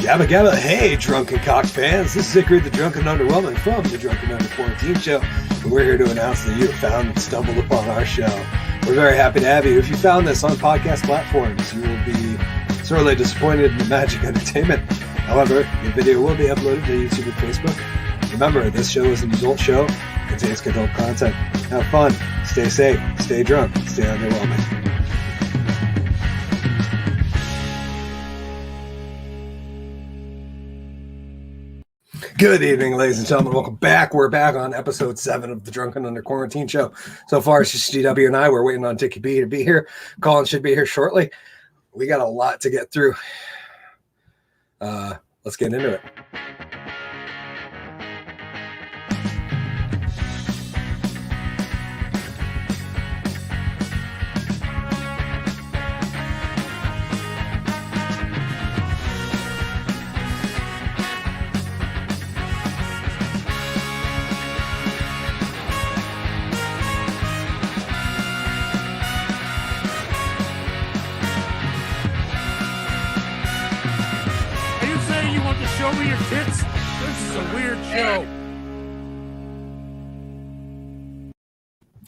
Gabba Gabba, hey, drunken cock fans. This is Hickory, the Drunken Underwhelming from the Drunken Under Quarantine Show. And we're here to announce that you have found and stumbled upon our show. We're very happy to have you. If you found this on podcast platforms, you will be sorely disappointed in the magic entertainment. However, the video will be uploaded to YouTube and Facebook. Remember, this show is an adult show, contains adult content. Have fun, stay safe, stay drunk, stay underwhelming. Good evening, ladies and gentlemen. Welcome back. We're back on episode 7 of the Drunken Under Quarantine Show. So far, it's just GW and I. We're waiting on Dicky B to be here. Collen should be here shortly. We got a lot to get through. Let's get into it. Show me your tits. This is a weird show.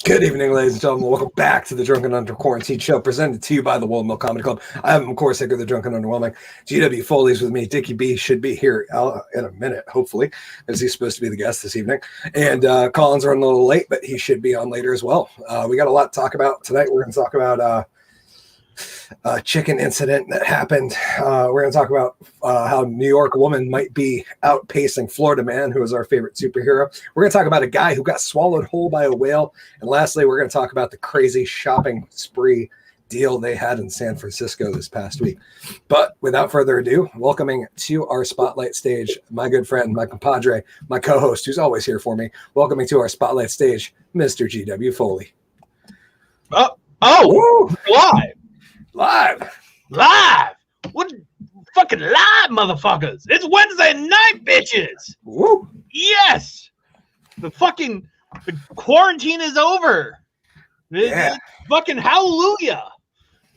Good evening, ladies and gentlemen. Welcome back to the Drunken Under Quarantine Show, presented to you by the Woolen Comedy Club. I am, of course, Hickory, the Drunken Underwhelming. GW Foley's with me. Dicky B should be here in a minute, hopefully, as he's supposed to be the guest this evening. And Collen's running a little late, but he should be on later as well. We got a lot to talk about tonight. We're going to talk about a chicken incident that happened. We're going to talk about how New York woman might be outpacing Florida man, who is our favorite superhero. We're going to talk about a guy who got swallowed whole by a whale. And lastly, we're going to talk about the crazy shopping spree deal they had in San Francisco this past week. But without further ado, welcoming to our spotlight stage, my good friend, my compadre, my co-host, who's always here for me. Welcoming to our spotlight stage, Mr. GW Foley. Live! What fucking live, motherfuckers? It's Wednesday night, bitches. Woo! Yes, the quarantine is over. Yeah. Fucking hallelujah.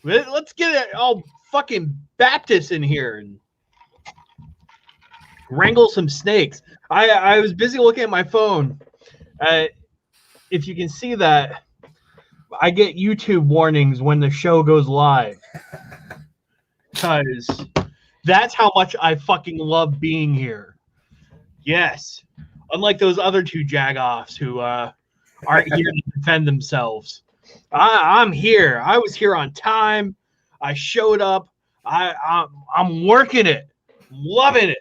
Let's get it all fucking Baptist in here and wrangle some snakes. I was busy looking at my phone. If you can see that, I get YouTube warnings when the show goes live, because that's how much I fucking love being here. Yes. Unlike those other two jagoffs who aren't here to defend themselves. I'm here. I was here on time. I showed up. I'm working it. I'm loving it.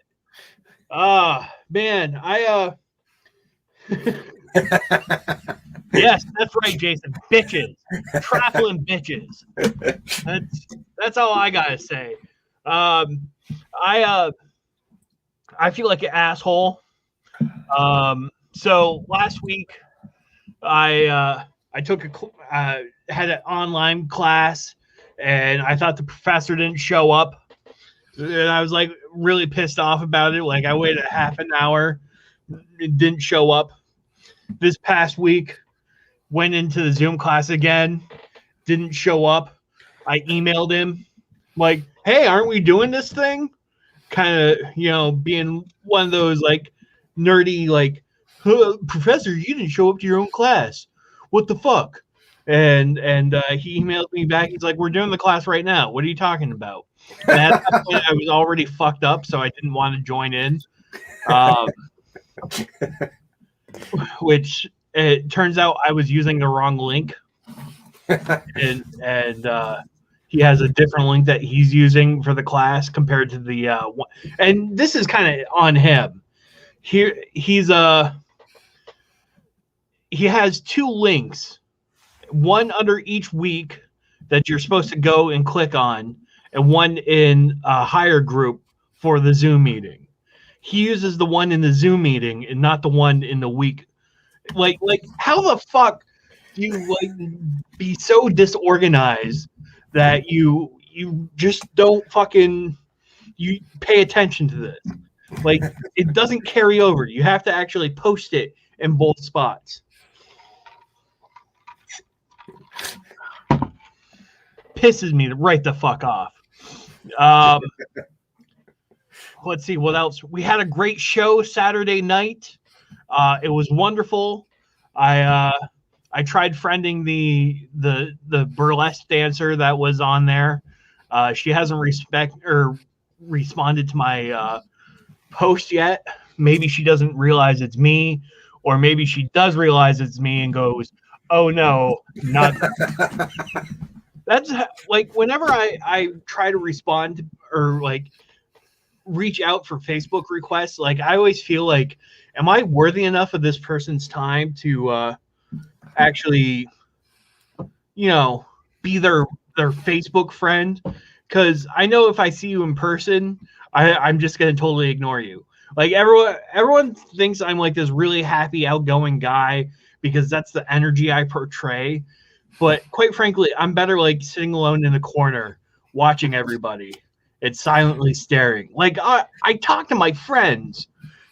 Man, Yes, that's right, Jason. Bitches. Trifling bitches. That's all I gotta say. I feel like an asshole. So last week I took had an online class, and I thought the professor didn't show up. And I was like really pissed off about it. Like, I waited a half an hour, it didn't show up. This past week, went into the Zoom class again, didn't show up. I emailed him like, hey, aren't we doing this thing? Kind of, being one of those like nerdy, like, professor, you didn't show up to your own class. What the fuck? And he emailed me back. He's like, we're doing the class right now. What are you talking about? And at that point, I was already fucked up, so I didn't want to join in. Which it turns out I was using the wrong link, and he has a different link that he's using for the class compared to the one. And this is kind of on him. He has 2 links, one under each week that you're supposed to go and click on, and one in a higher group for the Zoom meeting. He uses the one in the Zoom meeting and not the one in the week. Like how the fuck do you be so disorganized that you just don't fucking pay attention to this? Like, it doesn't carry over. You have to actually post it in both spots. Pisses me right the fuck off. let's see what else. We had a great show Saturday night. It was wonderful. I tried friending the burlesque dancer that was on there. She hasn't responded to my post yet. Maybe she doesn't realize it's me, or maybe she does realize it's me and goes, "Oh no, not." That's like whenever I try to respond or like reach out for Facebook requests, like I always feel like, am I worthy enough of this person's time to actually, be their Facebook friend? Because I know if I see you in person, I'm just gonna totally ignore you. Like everyone thinks I'm like this really happy, outgoing guy because that's the energy I portray. But quite frankly, I'm better like sitting alone in a corner watching everybody and silently staring. Like I talk to my friends.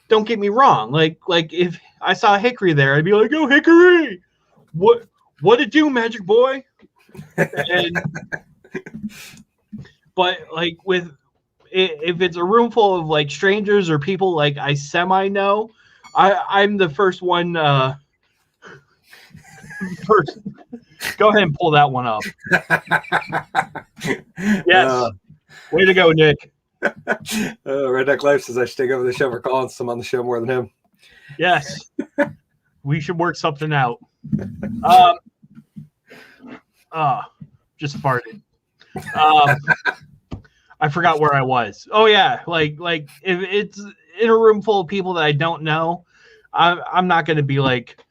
Don't get me wrong. Like if I saw Hickory there, I'd be like, "Oh, Hickory, what it do, magic boy?" But like if it's a room full of like strangers or people like I semi know, I'm the first one. First, go ahead and pull that one up. Yes, way to go, Nick. Redneck Life says I should take over the show for Collen. I'm on the show more than him. Yes, we should work something out. Just farted. I forgot where I was. Oh yeah, like if it's in a room full of people that I don't know, I'm not going to be like,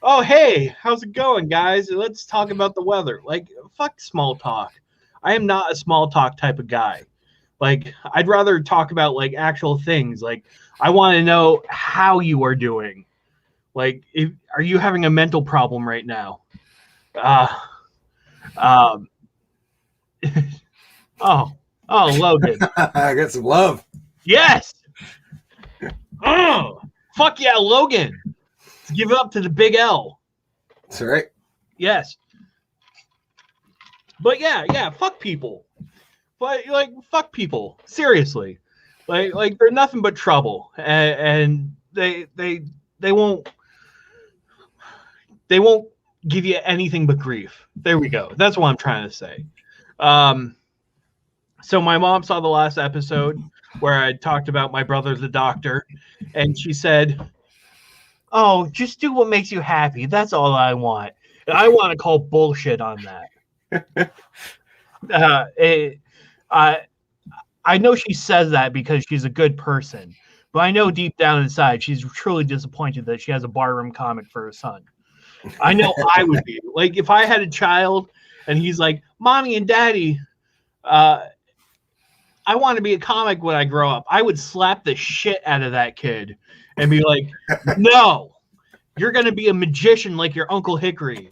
"Oh hey, how's it going, guys? Let's talk about the weather." Like fuck small talk. I am not a small talk type of guy. Like I'd rather talk about like actual things. Like I want to know how you are doing. Like are you having a mental problem right now? Oh, Logan. I got some love. Yes. Oh, fuck yeah, Logan. Let's give it up to the big L. That's right. Yes. But yeah, fuck people. But like, fuck people. Seriously. Like they're nothing but trouble. And they won't give you anything but grief. There we go. That's what I'm trying to say. So my mom saw the last episode where I talked about my brother, the doctor, and she said, "Oh, just do what makes you happy. That's all I want." And I want to call bullshit on that. I know she says that because she's a good person, but I know deep down inside she's truly disappointed that she has a barroom comic for her son. I know I would be. Like if I had a child and he's like, "Mommy and Daddy, I want to be a comic when I grow up," I would slap the shit out of that kid and be like, "No, you're going to be a magician like your Uncle Hickory.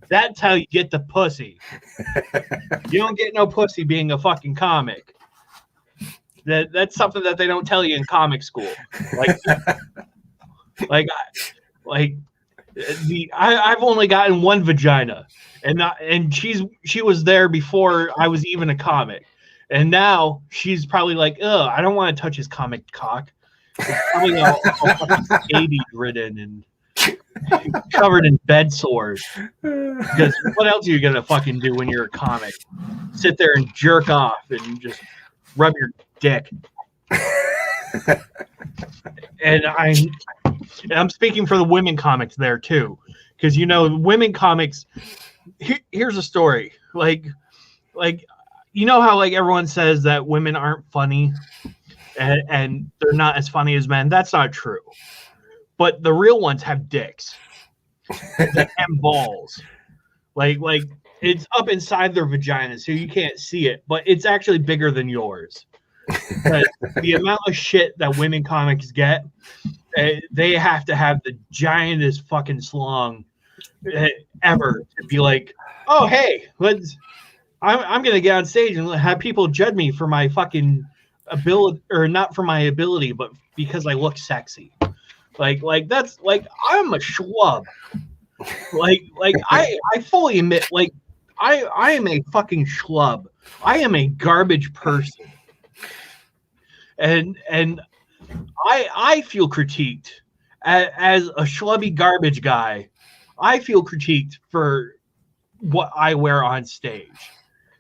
That's how you get the pussy. You don't get no pussy being a fucking comic." That's something that they don't tell you in comic school. I've only gotten one vagina, and she was there before I was even a comic. And now she's probably like, "Ugh, I don't want to touch his comic cock. It's probably all scabies ridden and covered in bed sores." Because what else are you gonna fucking do when you're a comic? Sit there and jerk off and just rub your dick. And I'm speaking for the women comics there too, because women comics. Here's a story. Like. You know how like everyone says that women aren't funny and they're not as funny as men? That's not true. But the real ones have dicks and balls. Like it's up inside their vagina, so you can't see it, but it's actually bigger than yours. But the amount of shit that women comics get, they have to have the giantest fucking slong ever to be like, "Oh hey, I'm gonna get on stage and have people judge me for my fucking ability, or not for my ability, but because I look sexy." Like that's like I'm a schlub. Like I fully admit, like I am a fucking schlub. I am a garbage person. and I feel critiqued as a schlubby garbage guy. I feel critiqued for what I wear on stage.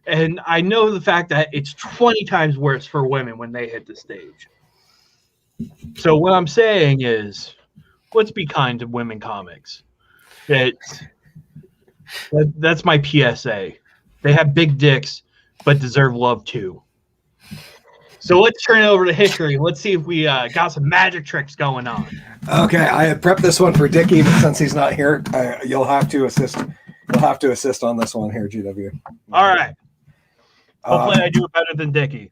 And I know the fact that it's 20 times worse for women when they hit the stage. So what I'm saying is, let's be kind to women comics. That's my PSA. They have big dicks, but deserve love too. So let's turn it over to Hickory. Let's see if we got some magic tricks going on. Okay, I had prepped this one for Dicky, but since he's not here, you'll have to assist. You'll have to assist on this one here, GW. All right. Hopefully, I do it better than Dicky.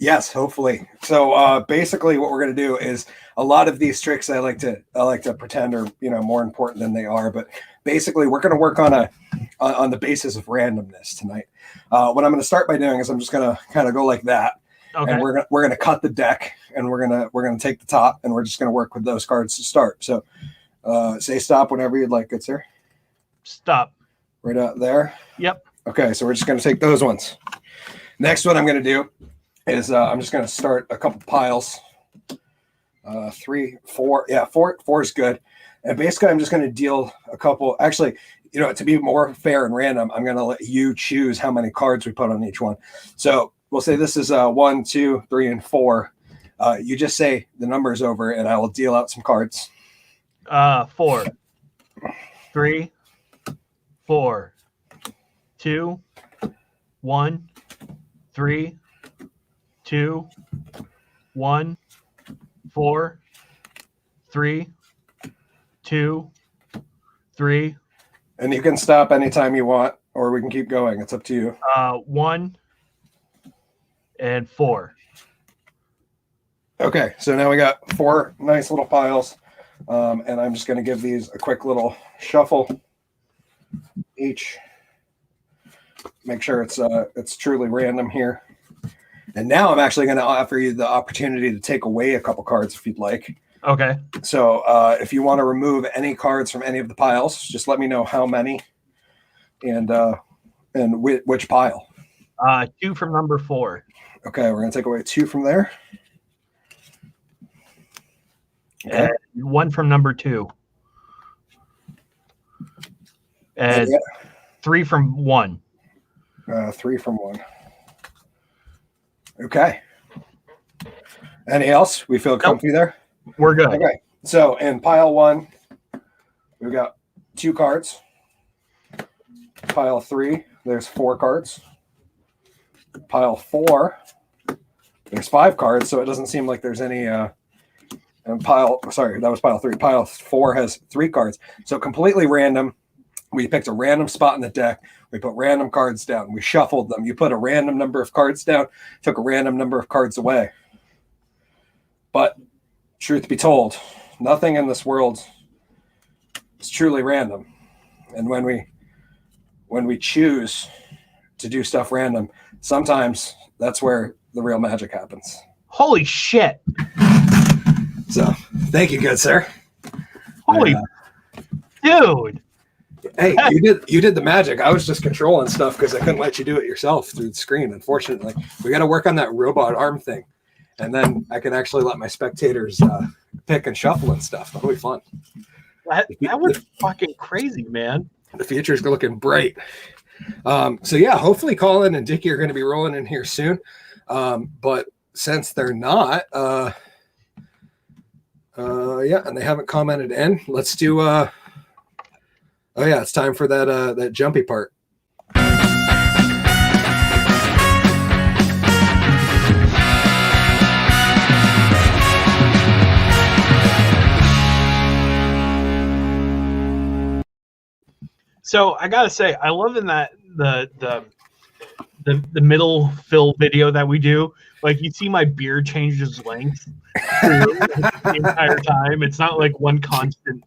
Yes, hopefully. So basically, what we're going to do is a lot of these tricks I like to pretend are more important than they are. But basically, we're going to work on the basis of randomness tonight. What I'm going to start by doing is I'm just going to kind of go like that. Okay. And we're going to cut the deck, and we're going to take the top, and we're just going to work with those cards to start. So say stop whenever you'd like, good sir. Stop. Right out there. Yep. Okay, so we're just going to take those ones. Next, what I'm going to do is I'm just going to start a couple piles. 3, 4. Yeah, 4 is good. And basically, I'm just going to deal a couple. Actually, to be more fair and random, I'm going to let you choose how many cards we put on each one. So we'll say this is 1, 2, 3, and 4. You just say the numbers over, and I will deal out some cards. 4, 3, 4, 2, 1, 3, 2, 1, 4, 3, 2, 3. And you can stop anytime you want, or we can keep going. It's up to you. 1 and 4. Okay, so now we got 4 nice little piles, and I'm just going to give these a quick little shuffle each. Make sure it's truly random here. And now I'm actually going to offer you the opportunity to take away a couple cards if you'd like. Okay. So if you want to remove any cards from any of the piles, just let me know how many and which pile. 2 from number 4. Okay, we're going to take away 2 from there. Okay. And 1 from number 2. And 3 from 1. 3 from 1. Okay. Any else? We feel comfy there? We're good. Okay. So in pile 1, we've got 2 cards. Pile 3, there's 4 cards. Pile 4, there's 5 cards, so it doesn't seem like there's any and that was pile 3. Pile 4 has 3 cards. So completely random. We picked a random spot in the deck. We put random cards down. We shuffled them. You put a random number of cards down, took a random number of cards away. But truth be told, nothing in this world is truly random. And when we choose to do stuff random, sometimes that's where the real magic happens. Holy shit. So thank you, good sir. Holy dude. Hey, you did the magic. I was just controlling stuff because I couldn't let you do it yourself through the screen. Unfortunately, we got to work on that robot arm thing, and then I can actually let my spectators pick and shuffle and stuff. That'll be fun. That was fucking crazy, man. The future's looking bright. So yeah, hopefully Collen and Dicky are going to be rolling in here soon. But since they're not, and they haven't commented in, let's do. Oh yeah, it's time for that jumpy part. So I gotta say, I love in that the middle fill video that we do. Like you see my beard changes length the entire time. It's not like one constant.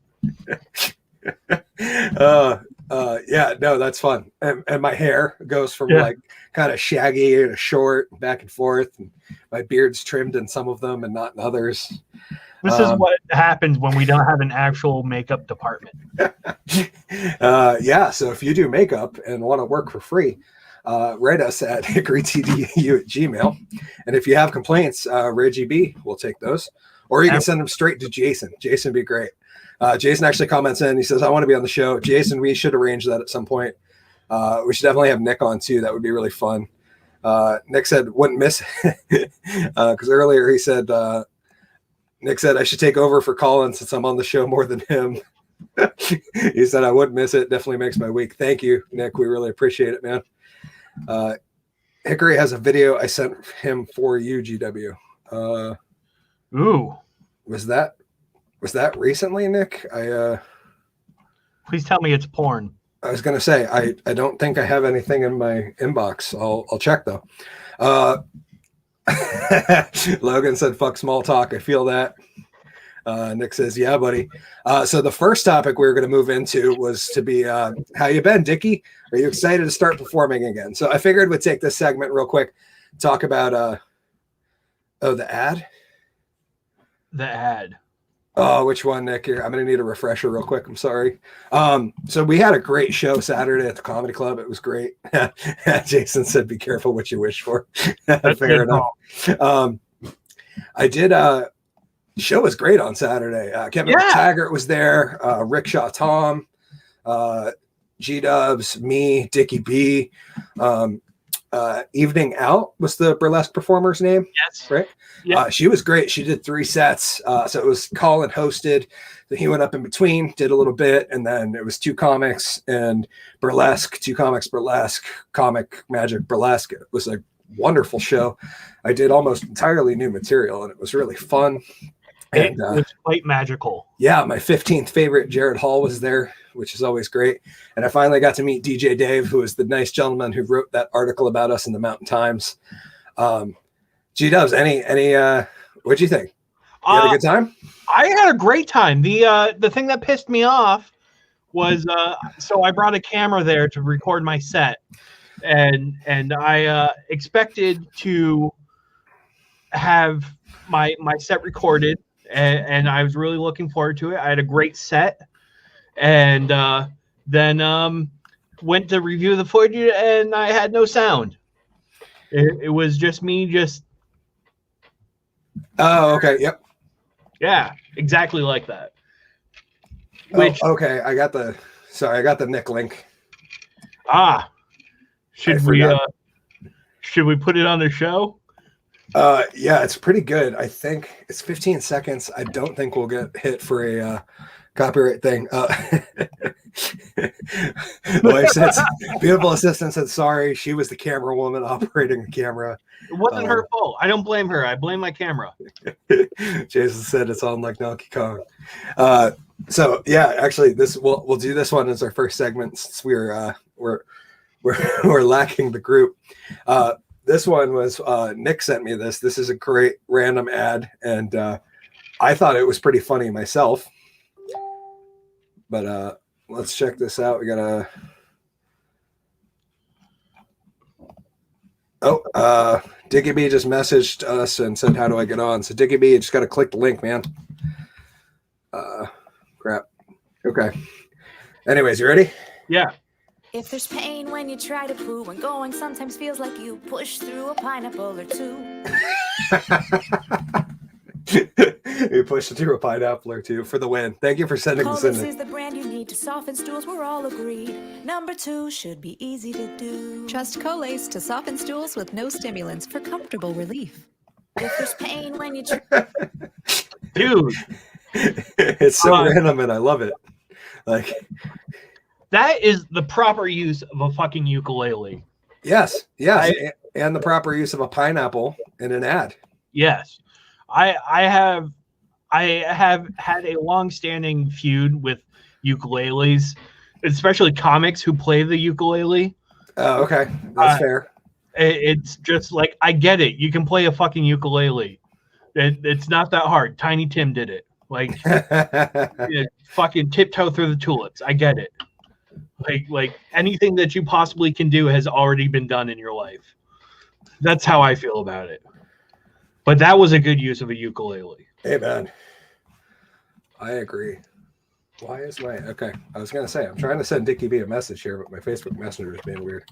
Yeah, no, that's fun. And my hair goes from like kind of shaggy to short, back and forth. And my beard's trimmed in some of them and not in others. This is what happens when we don't have an actual makeup department. Yeah, so if you do makeup and want to work for free, write us at hickorytdu@gmail. And if you have complaints, Reggie B will take those. Or you can send them straight to Jason. Jason would be great. Jason actually comments in. He says, I want to be on the show. Jason, we should arrange that at some point. We should definitely have Nick on too. That would be really fun. Nick said, wouldn't miss it. Because earlier he said, Nick said, I should take over for Collen since I'm on the show more than him. He said, I wouldn't miss it. Definitely makes my week. Thank you, Nick. We really appreciate it, man. Hickory has a video I sent him for you, GW. Ooh. Was that recently, Nick? Please tell me it's porn. I was going to say, I don't think I have anything in my inbox. I'll check though. Logan said, fuck small talk. I feel that. Nick says, yeah, buddy. So the first topic we were going to move into was to be, how you been, Dicky? Are you excited to start performing again? So I figured we'd take this segment real quick, talk about, the ad. The ad. Oh, which one, Nick? Here, I'm going to need a refresher real quick. I'm sorry. So we had a great show Saturday at the Comedy Club. It was great. Jason said, be careful what you wish for. Fair enough. I did, show was great on Saturday. Kevin Taggart was there. Rickshaw Tom, G-Dubs, me, Dicky B. Evening Out was the burlesque performer's name. Yes. Right? Yeah. She was great. She did 3 sets. So it was Collen hosted. Then he went up in between, did a little bit, and then it was 2 comics and burlesque, 2 comics, burlesque, comic, magic, burlesque. It was a wonderful show. I did almost entirely new material, and it was really fun. And, it was quite magical. Yeah, my 15th favorite, Jared Hall, was there, which is always great. And I finally got to meet DJ Dave, who is the nice gentleman who wrote that article about us in the Mountain Times. G-Dubs, any what'd you think? You had a good time? I had a great time. The thing that pissed me off was so I brought a camera there to record my set, and I expected to have my set recorded, and I was really looking forward to it. I had a great set, and then went to review the footage, and I had no sound. It was just me just. Oh, okay. Yep. Yeah, exactly like that. Which okay, I got the Nick link. Should we put it on the show? Yeah, it's pretty good. I think it's 15 seconds. I don't think we'll get hit for a copyright thing. Wife said, beautiful assistant said, sorry, she was the camera woman operating the camera. It wasn't her fault. I don't blame her. I blame my camera. Jason said it's on like Donkey Kong. So yeah, actually, we'll do this one as our first segment since we're lacking the group. This one was Nick sent me this. This is a great random ad, and I thought it was pretty funny myself. But let's check this out. We got Dicky B just messaged us and said, how do I get on? So Dicky B, you just got to click the link, man. Crap. Okay. Anyways, you ready? Yeah. If there's pain when you try to poo, when going sometimes feels like you push through a pineapple or 2. You pushed through a pineapple or 2 for the win. Thank you for sending this in. This is the brand you need to soften stools. We're all agreed. Number 2 should be easy to do. Trust Colace to soften stools with no stimulants for comfortable relief. If there's pain when you dude, it's so random and I love it. Like that is the proper use of a fucking ukulele. Yes, and the proper use of a pineapple in an ad. Yes. I have had a long-standing feud with ukuleles, especially comics who play the ukulele. Oh, okay. That's fair. It's just like, I get it. You can play a fucking ukulele. It's not that hard. Tiny Tim did it. Like, fucking tiptoe through the tulips. I get it. Like anything that you possibly can do has already been done in your life. That's how I feel about it. But that was a good use of a ukulele. Hey, man. I agree. Why is okay. I was going to say, I'm trying to send Dicky B a message here, but my Facebook Messenger is being weird.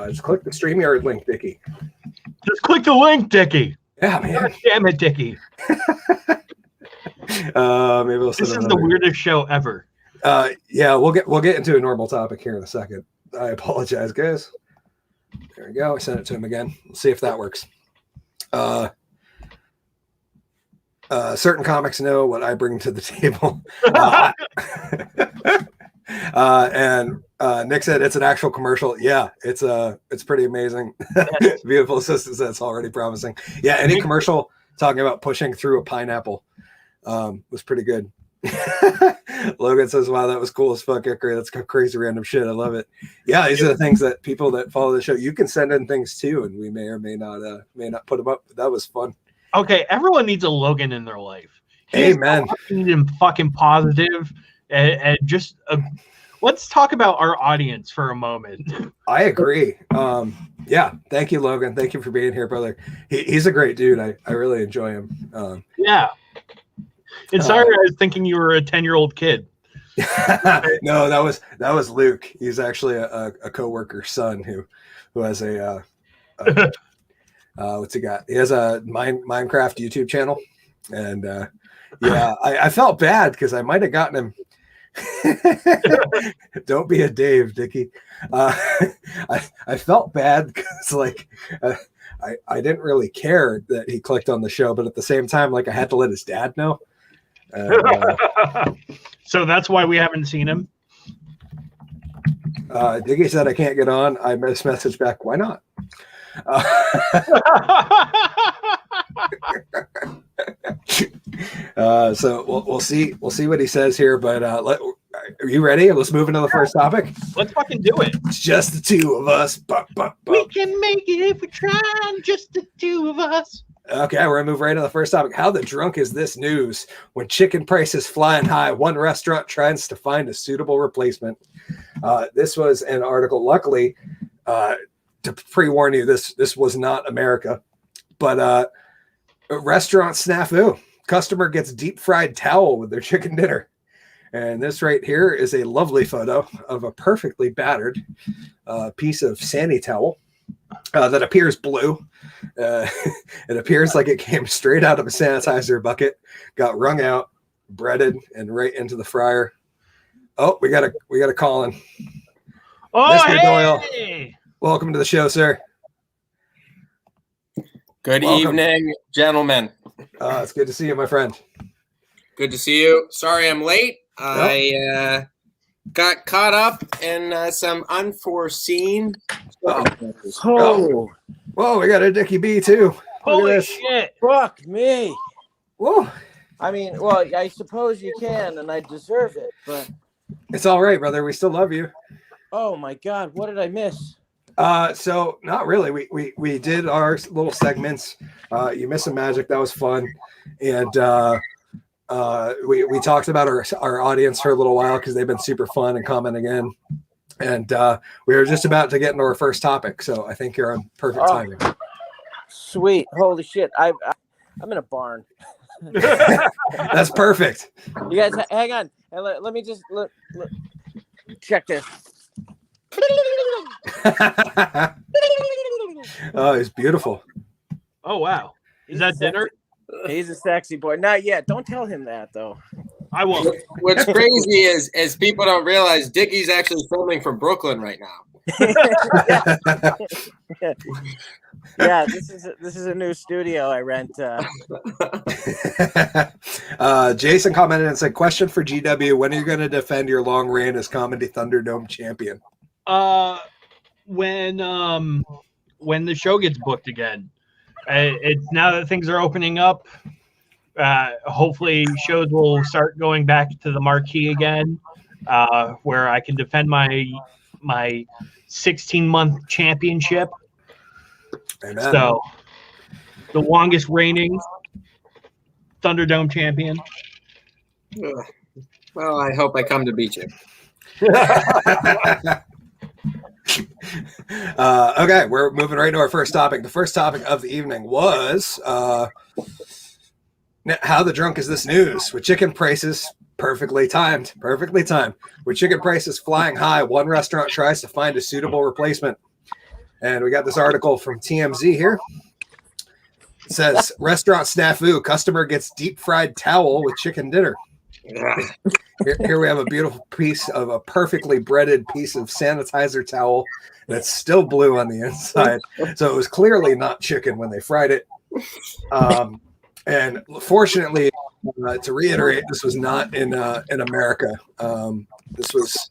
Just click the StreamYard link, Dicky. Just click the link, Dicky. Yeah, man. God damn it, Dicky. Maybe we'll This is the weirdest show ever. Yeah, we'll get into a normal topic here in a second. I apologize, guys. There we go. I sent it to him again. We'll see if that works. Certain comics know what I bring to the table. And Nick said it's an actual commercial. Yeah, it's pretty amazing. Yes. Beautiful assistance. That's already promising. Yeah, any commercial talking about pushing through a pineapple was pretty good. Logan says, wow, that was cool as fuck, Hickory. That's crazy random shit. I love it. Yeah, these are the things that people that follow the show, you can send in things too, and we may or may not put them up. But that was fun. Okay, everyone needs a Logan in their life. Amen. Fucking positive, and just let's talk about our audience for a moment. I agree. Yeah, thank you, Logan. Thank you for being here, brother. He's a great dude. I really enjoy him. Yeah. And sorry, I was thinking you were a 10-year-old kid. No, that was Luke. He's actually a coworker's son who has a what's he got? He has a Minecraft YouTube channel, and yeah, I felt bad because I might have gotten him. Don't be a Dave, Dicky. I felt bad because I didn't really care that he clicked on the show, but at the same time, I had to let his dad know. So that's why we haven't seen him. Dicky said I can't get on. I messaged back, why not? So we'll see what he says here, but are you ready? Let's move into the first topic. Let's fucking do it. It's just the two of us. We can make it if we try. Just the two of us. Okay, we're gonna move right into the first topic. How the drunk is this news? When chicken prices flying high, one restaurant tries to find a suitable replacement. This was an article. Luckily, to pre-warn you, this was not America, but a restaurant snafu. Customer gets deep fried towel with their chicken dinner. And this right here is a lovely photo of a perfectly battered piece of Sandy towel that appears blue. It appears like it came straight out of a sanitizer bucket, got wrung out, breaded, and right into the fryer. Oh, we got a Collen. Oh, Mr. hey! Doyle, welcome to the show, sir. Good evening, gentlemen. It's good to see you, my friend. Good to see you. Sorry I'm late. I got caught up in some unforeseen. Whoa, we got a Dicky B too. Holy shit. Fuck me. Whoa. I mean, well, I suppose you can, and I deserve it, but It's all right, brother. We still love you. oh my God, what did I miss? So not really. We did our little segments. You missed some magic. That was fun. And we talked about our audience for a little while because they've been super fun and commenting in. And we were just about to get into our first topic. So I think you're on perfect timing. Sweet. Holy shit. I'm in a barn. That's perfect. You guys hang on. And let me just look. Check this. Oh, it's beautiful. Oh, wow. Is that dinner? He's a sexy boy. Not yet. Don't tell him that, though. I won't. What's crazy is people don't realize Dicky's actually filming from Brooklyn right now. Yeah, this is a new studio I rent. Jason commented and said, question for GW, when are you going to defend your long reign as Comedy Thunderdome champion? When the show gets booked again. It's now that things are opening up. Hopefully shows will start going back to the marquee again, where I can defend my 16-month championship. Amen. So the longest reigning Thunderdome champion. Well, I hope I come to beat you. Okay, we're moving right to our first topic. The first topic of the evening was how the drunk is this news? With chicken prices perfectly timed. With chicken prices flying high, one restaurant tries to find a suitable replacement. And we got this article from TMZ here. It says, restaurant snafu, customer gets deep fried towel with chicken dinner. Here we have a beautiful piece of a perfectly breaded piece of sanitizer towel that's still blue on the inside. So it was clearly not chicken when they fried it. And fortunately, to reiterate, this was not in America. This was,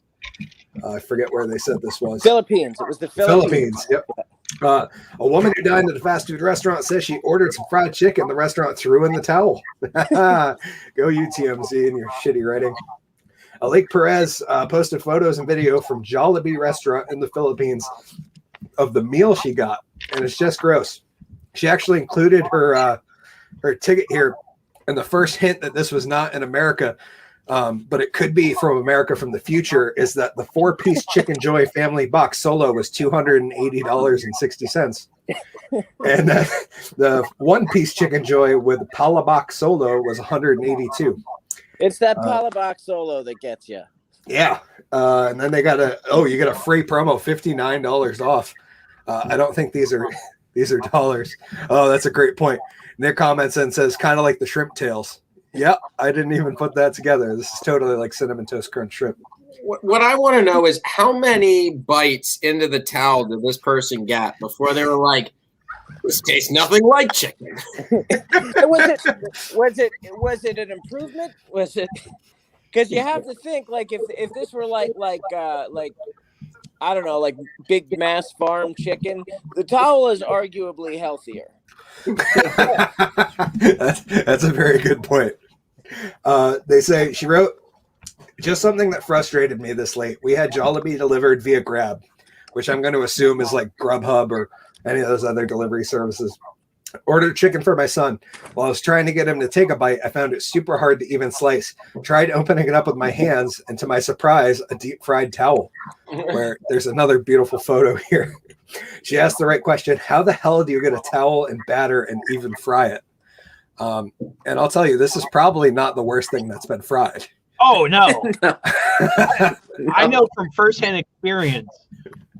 I forget where they said this was. Philippines. It was the Philippines. Yep. A woman who dined at a fast food restaurant says she ordered some fried chicken. The restaurant threw in the towel. Go you, TMZ, and your shitty writing. Alec Perez posted photos and video from Jollibee restaurant in the Philippines of the meal she got, and it's just gross. She actually included her ticket here, and the first hint that this was not in America, but it could be from America from the future, is that the 4-piece Chicken Joy family box solo was $280.60. And the 1-piece Chicken Joy with Palabok solo was $182. It's that Palabok solo that gets you. Yeah. And then they got you get a free promo, $59 off. I don't think these are dollars. Oh, that's a great point. Nick comments and says, kind of like the shrimp tails. Yep, I didn't even put that together. This is totally like Cinnamon Toast Crunch shrimp. What I want to know is how many bites into the towel did this person get before they were like, this tastes nothing like chicken? Was it an improvement? Was it? Because you have to think, like, if this were like I don't know, like big mass farm chicken, the towel is arguably healthier. That's a very good point. They say, she wrote, just something that frustrated me this late. We had Jollibee delivered via Grab, which I'm going to assume is like Grubhub or any of those other delivery services. Ordered chicken for my son. While I was trying to get him to take a bite, I found it super hard to even slice. Tried opening it up with my hands, and to my surprise, a deep fried towel. Where there's another beautiful photo here. She asked the right question. How the hell do you get a towel and batter and even fry it? And I'll tell you, this is probably not the worst thing that's been fried. Oh, no. I know from firsthand experience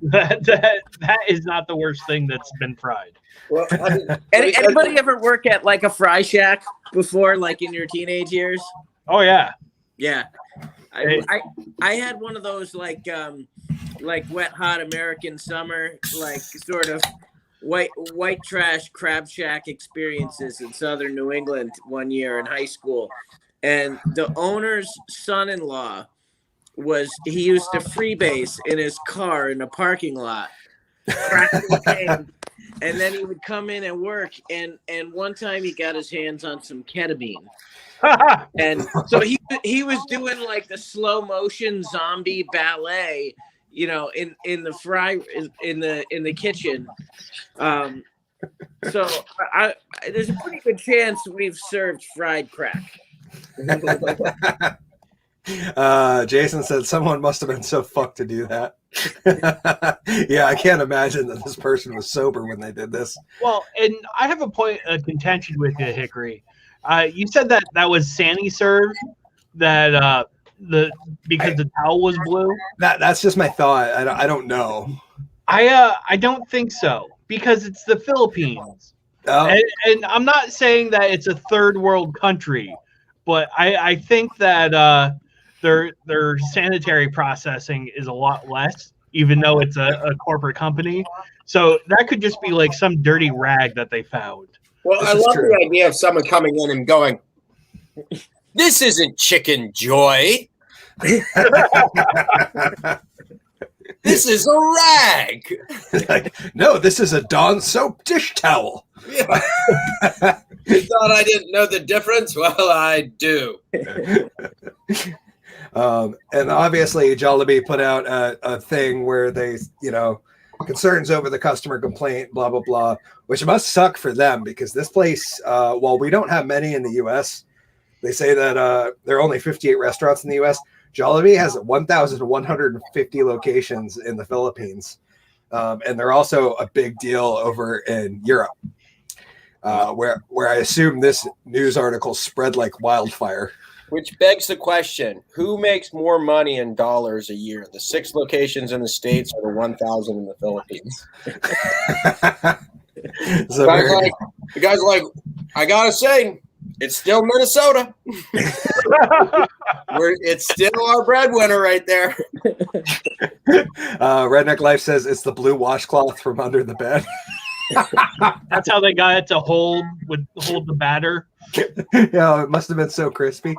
that is not the worst thing that's been fried. Well, Anybody ever work at like a fry shack before, like in your teenage years? Oh, yeah. Yeah. I had one of those like wet hot American summer, like sort of white trash crab shack experiences in southern New England one year in high school. And the owner's son-in-law he used to freebase in his car in a parking lot, and then he would come in and work. And one time he got his hands on some ketamine. And so he was doing like the slow motion zombie ballet, you know, in the kitchen. So there's a pretty good chance we've served fried crack. Jason said someone must have been so fucked to do that. Yeah, I can't imagine that this person was sober when they did this. Well, and I have a point of contention with you, Hickory. You said that was Sandy served, that because the towel was blue. That's just my thought. I don't know. I don't think so, because it's the Philippines. Oh. And I'm not saying that it's a third world country, but I think that their sanitary processing is a lot less, even though it's a corporate company. So that could just be like some dirty rag that they found. Well, I love the idea of someone coming in and going, this isn't Chicken Joy. This is a rag. Like, no, this is a Dawn soap dish towel. Yeah. You thought I didn't know the difference? Well, I do. And obviously, Jollibee put out a thing where they, concerns over the customer complaint, blah, blah, blah, which must suck for them because this place, while we don't have many in the U.S., they say that there are only 58 restaurants in the U.S. Jollibee has 1,150 locations in the Philippines. And they're also a big deal over in Europe, where I assume this news article spread like wildfire. Which begs the question: who makes more money in dollars a year? The 6 locations in the States or the 1,000 in the Philippines? So The guy's like, I gotta say, it's still Minnesota. It's still our breadwinner right there. Redneck Life says it's the blue washcloth from under the bed. That's how they got it to hold the batter. Yeah, it must have been so crispy.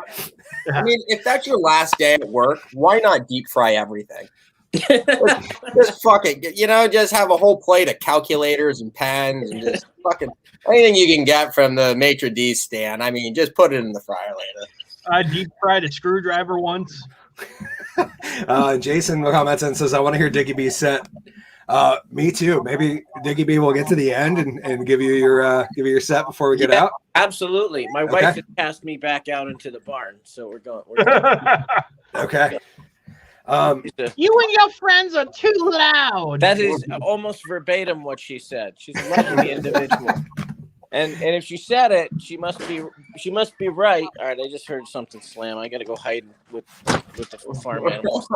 I mean, if that's your last day at work, why not deep fry everything? Just fuck it, just have a whole plate of calculators and pens and just fucking anything you can get from the maitre d' stand. I mean, just put it in the fryer later. I deep fried a screwdriver once. Jason comments and says, I want to hear Dicky B's set. Me too. Maybe Dicky B will get to the end and give you your set before we get out. Absolutely. My wife has cast me back out into the barn, so we're going. Okay. You and your friends are too loud. That is almost verbatim what she said. She's a lovely individual. And if she said it, she must be right. All right, I just heard something slam. I got to go hide with the farm animals.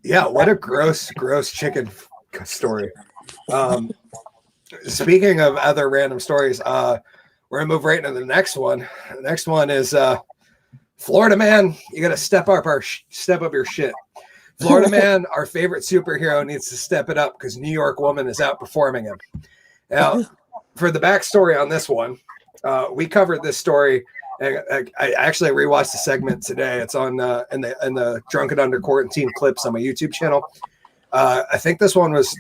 Yeah, what a gross chicken story. Speaking of other random stories, we're gonna move right into the next one. The next one is Florida man. You got to step up your shit. Florida man, our favorite superhero, needs to step it up because New York woman is outperforming him. Now, for the backstory on this one, we covered this story. I actually rewatched the segment today. It's on in the Drunken Under Quarantine clips on my YouTube channel. I think this one was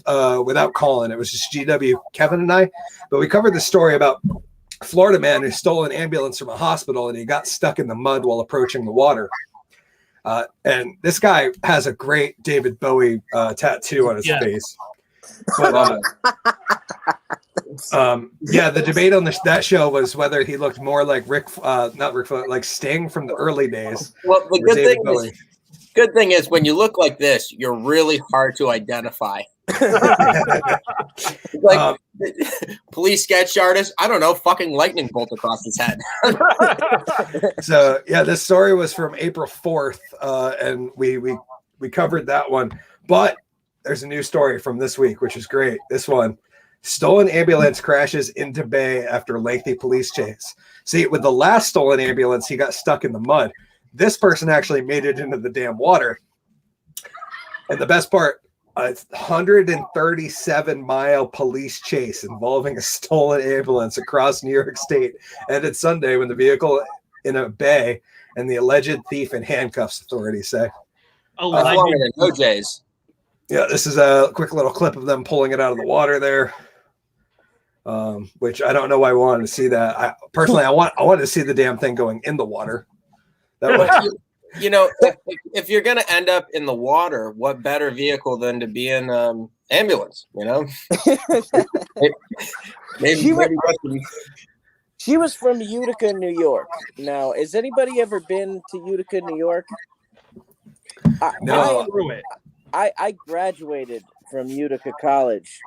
without Collen. It was just GW, Kevin, and I. But we covered the story about Florida man who stole an ambulance from a hospital and he got stuck in the mud while approaching the water. And this guy has a great David Bowie tattoo on his face. But, the debate on that show was whether he looked more like like Sting from the early days. Well, the good thing is when you look like this, you're really hard to identify. Like police sketch artist, I don't know, fucking lightning bolt across his head. So yeah, this story was from April 4th, and we covered that one. But there's a new story from this week, which is great. This one. Stolen ambulance crashes into bay after lengthy police chase. See, with the last stolen ambulance, he got stuck in the mud. This person actually made it into the damn water. And the best part, a 137-mile police chase involving a stolen ambulance across New York State ended Sunday when the vehicle in a bay and the alleged thief in handcuffs, authorities say. OJ's. Yeah, this is a quick little clip of them pulling it out of the water there. Which I don't know why I wanted to see that. I wanted to see the damn thing going in the water. That was, if you're gonna end up in the water, what better vehicle than to be in ambulance? She was from Utica, New York. Now, has anybody ever been to Utica, New York? No. I graduated from Utica College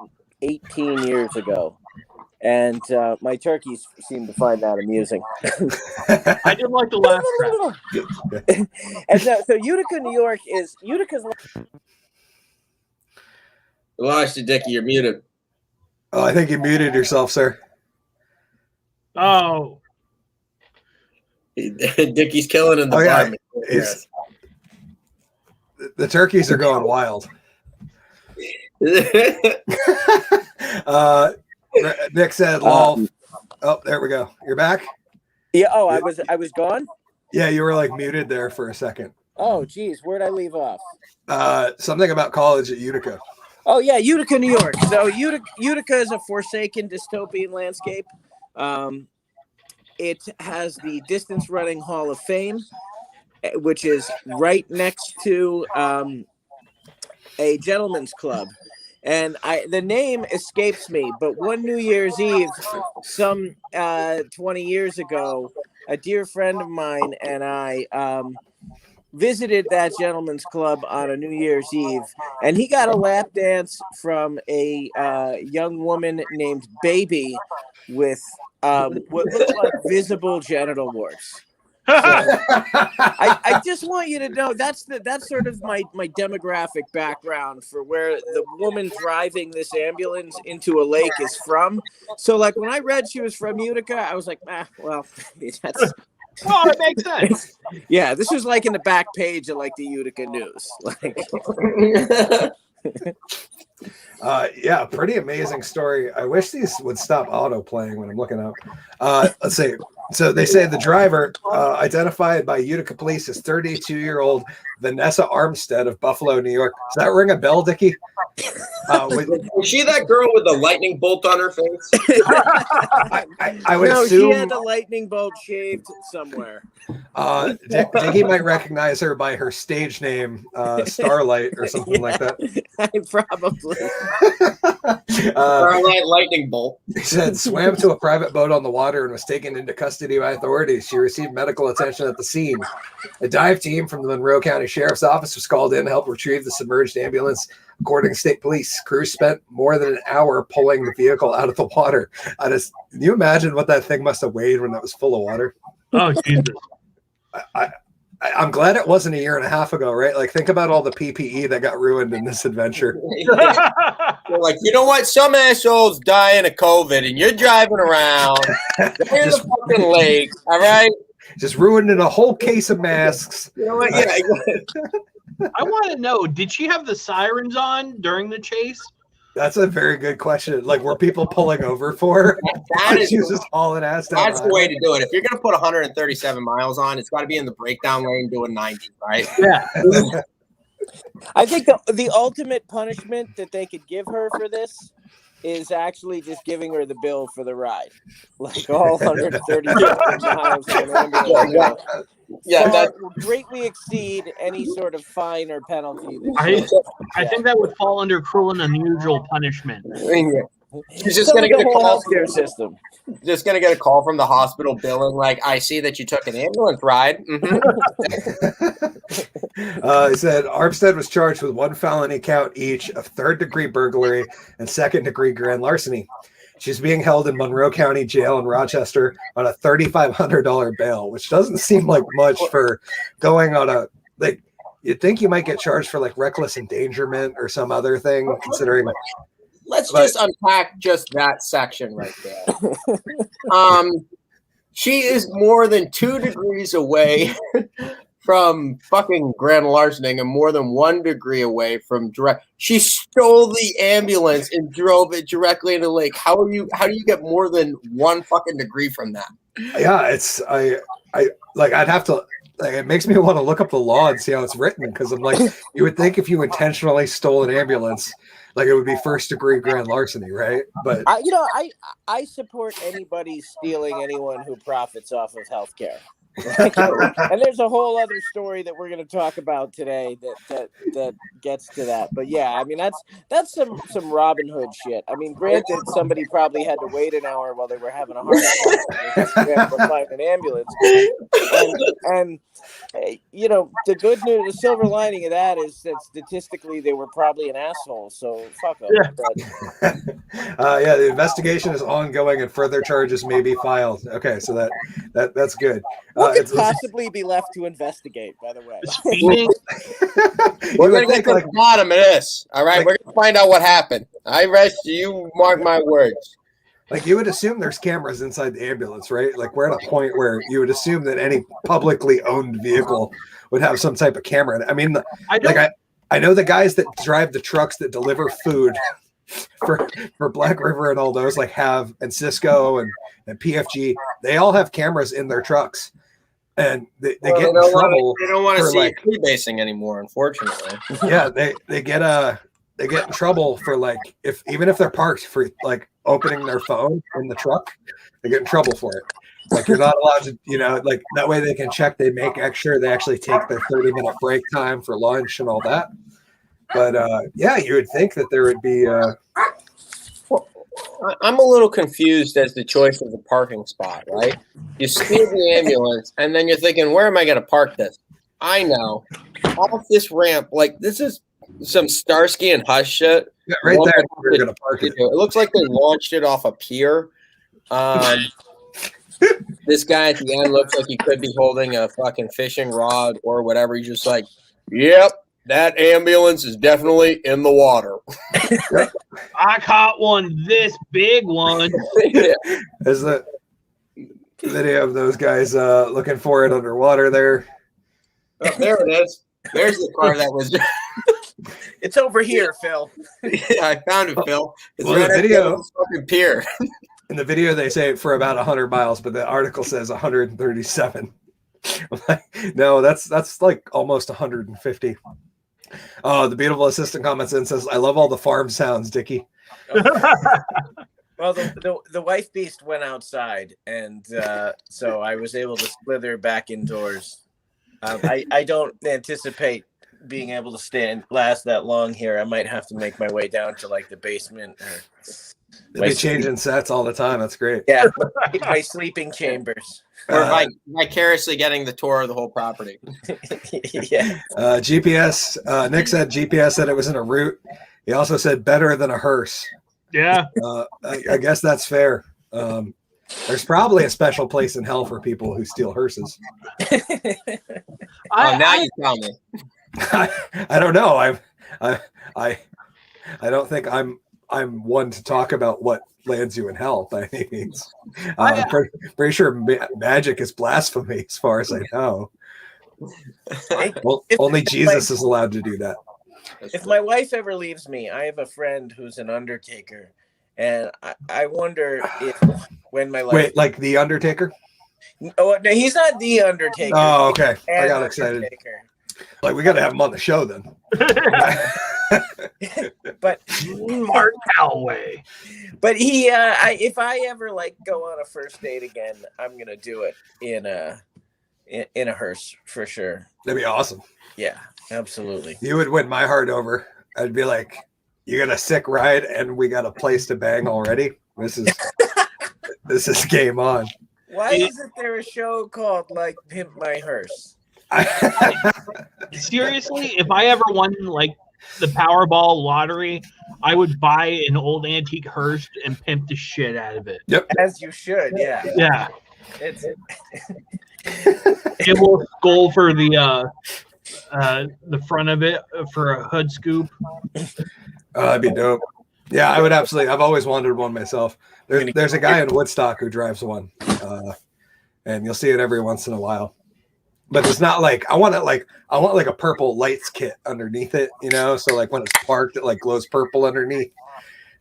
18 years ago, and my turkeys seem to find that amusing. I did like the last rep. And so Utica, New York is Utica's. We lost you, Dicky. You're muted. Oh, I think you muted yourself, sir. Oh. Dicky's killing in the barn. The turkeys are going wild. Nick said, "Lol." Oh, there we go. You're back. Yeah. Oh, I was gone. Yeah, you were like muted there for a second. Oh, geez, where'd I leave off? Something about college at Utica. Oh yeah, Utica, New York. So Utica is a forsaken dystopian landscape. It has the Distance Running Hall of Fame, which is right next to a gentleman's club. And the name escapes me, but one New Year's Eve, some 20 years ago, a dear friend of mine and I visited that gentleman's club on a New Year's Eve, and he got a lap dance from a young woman named Baby with what looked like visible genital warts. So I just want you to know that's sort of my demographic background for where the woman driving this ambulance into a lake is from. So like when I read she was from Utica, I was like, well, that's Well, it makes sense. yeah. This was like in the back page of like the Utica News. Like, yeah, pretty amazing story. I wish these would stop auto playing when I'm looking up. Let's see. So they say the driver, identified by Utica police as 32-year-old Vanessa Armstead of Buffalo, New York. Does that ring a bell, Dicky? Was she that girl with the lightning bolt on her face? I would no, assume she had the lightning bolt shaved somewhere. Dicky might recognize her by her stage name, Starlight, or something like that. Probably. Starlight lightning bolt. He said swam to a private boat on the water and was taken into custody by authorities. She received medical attention at the scene. A dive team from the Monroe County Sheriff's Office was called in to help retrieve the submerged ambulance. According to state police, crews spent more than an hour pulling the vehicle out of the water. Can you imagine what that thing must have weighed when it was full of water? Oh, Jesus. I'm glad it wasn't a year and a half ago, right? Like, think about all the PPE that got ruined in this adventure. You're like, you know what? Some assholes dying of COVID, and you're driving around in the fucking lake, all right? Just ruining a whole case of masks. You know what? Yeah. I want to know, did she have the sirens on during the chase? That's a very good question. Like, were people pulling over for her? That is She was just hauling ass down. That's the way to do it. If you're going to put 137 miles on, it's got to be in the breakdown lane doing 90, right? Yeah. I think the ultimate punishment that they could give her for this is actually just giving her the bill for the ride, like all 130 miles. Yeah, that will greatly exceed any sort of fine or penalty. I think that would fall under cruel and unusual punishment. She's just going to get a call from healthcare system. Just going to get a call from the hospital billing, like, I see that you took an ambulance ride. He said Armstead was charged with 1 felony count each of third-degree burglary and second-degrry grand larceny. She's being held in Monroe County Jail in Rochester on a $3,500 bail, which doesn't seem like much for going on a, like, you'd think you might get charged for like reckless endangerment or some other thing, considering. Let's just unpack just that section right there. She is more than 2 degrees away from fucking grand larceny and more than 1 degree away from direct. She stole the ambulance and drove it directly into the lake. How do you get more than 1 fucking degree from that? Yeah, it's I'd have to. Like, it makes me want to look up the law and see how it's written, because I'm like, you would think if you intentionally stole an ambulance, like, it would be first-degree grand larceny, right? But I support anybody stealing anyone who profits off of healthcare. And there's a whole other story that we're going to talk about today that gets to that. But yeah, I mean that's some Robin Hood shit. I mean, granted, somebody probably had to wait an hour while they were having a heart attack to find an ambulance. And you know, the good news, the silver lining of that is that statistically they were probably an asshole. So fuck them. Yeah, the investigation is ongoing and further charges may be filed. Okay, so that's good. What could possibly be left to investigate, by the way? We're going to get to the bottom of this. All right, we're going to find out what happened. I rest you, mark my words. Like, you would assume there's cameras inside the ambulance, right? Like, we're at a point where you would assume that any publicly owned vehicle would have some type of camera. I mean, I know the guys that drive the trucks that deliver food for Black River and all those, like, and Cisco and PFG, they all have cameras in their trucks. And they get in trouble. They don't want to see it freebasing anymore, unfortunately. Yeah, they get in trouble for, like, even if they're parked for, like, opening their phone in the truck, they get in trouble for it. Like, you're not allowed to, like, that way they can check, they make sure they actually take their 30-minute break time for lunch and all that. But yeah, you would think that there would be. I'm a little confused as the choice of the parking spot, right? You steal the ambulance, and then you're thinking, where am I going to park this? I know. Off this ramp, like this is some Starsky and Hush shit. Yeah, right there. We're gonna park it. It looks like they launched it off a pier. This guy at the end looks like he could be holding a fucking fishing rod or whatever. He's just like, yep, that ambulance is definitely in the water. I caught one, this big one. Yeah. There's the video of those guys looking for it underwater there. Oh, there it is. There's the car that was. It's over here, Phil. Yeah, I found it, Phil. It's Well, right the at video- the fucking pier. In the video, they say for about 100 miles, but the article says 137. I'm like, no, that's like almost 150. Oh, the beautiful assistant comments in says, "I love all the farm sounds, Dicky." Well, the wife beast went outside, and so I was able to slither back indoors. I don't anticipate being able to last that long here. I might have to make my way down to like the basement. They be changing sets all the time. That's great. Yeah, my sleeping chambers. Or vicariously getting the tour of the whole property. Yeah. GPS. Nick said GPS said it was in a route. He also said better than a hearse. Yeah. I guess that's fair. There's probably a special place in hell for people who steal hearses. Now you tell me. I don't know. I don't think I'm one to talk about what lands you in hell by any means. I'm pretty sure magic is blasphemy as far as I know. Well, only Jesus is allowed to do that. If my wife ever leaves me, I have a friend who's an undertaker, and I wonder if when my life. Wait, like the Undertaker? Oh no, he's not the Undertaker. Oh, okay. I An got excited. Undertaker. Like we got to have him on the show then. But Mark Calloway. But he, if I ever like go on a first date again, I'm gonna do it in a hearse for sure. That'd be awesome. Yeah, absolutely. You would win my heart over. I'd be like, you got a sick ride and we got a place to bang already. This is game on. Why isn't there a show called like Pimp My Hearse? Seriously, if I ever won like the Powerball lottery, I would buy an old antique hearse and pimp the shit out of it. Yep. As you should, yeah. Yeah. It's It will skull for the front of it for a hood scoop. That'd be dope. Yeah, I would absolutely. I've always wanted one myself. There's a guy in Woodstock who drives one, and you'll see it every once in a while. But it's not like I want like a purple lights kit underneath it, you know. So like when it's parked, it like glows purple underneath.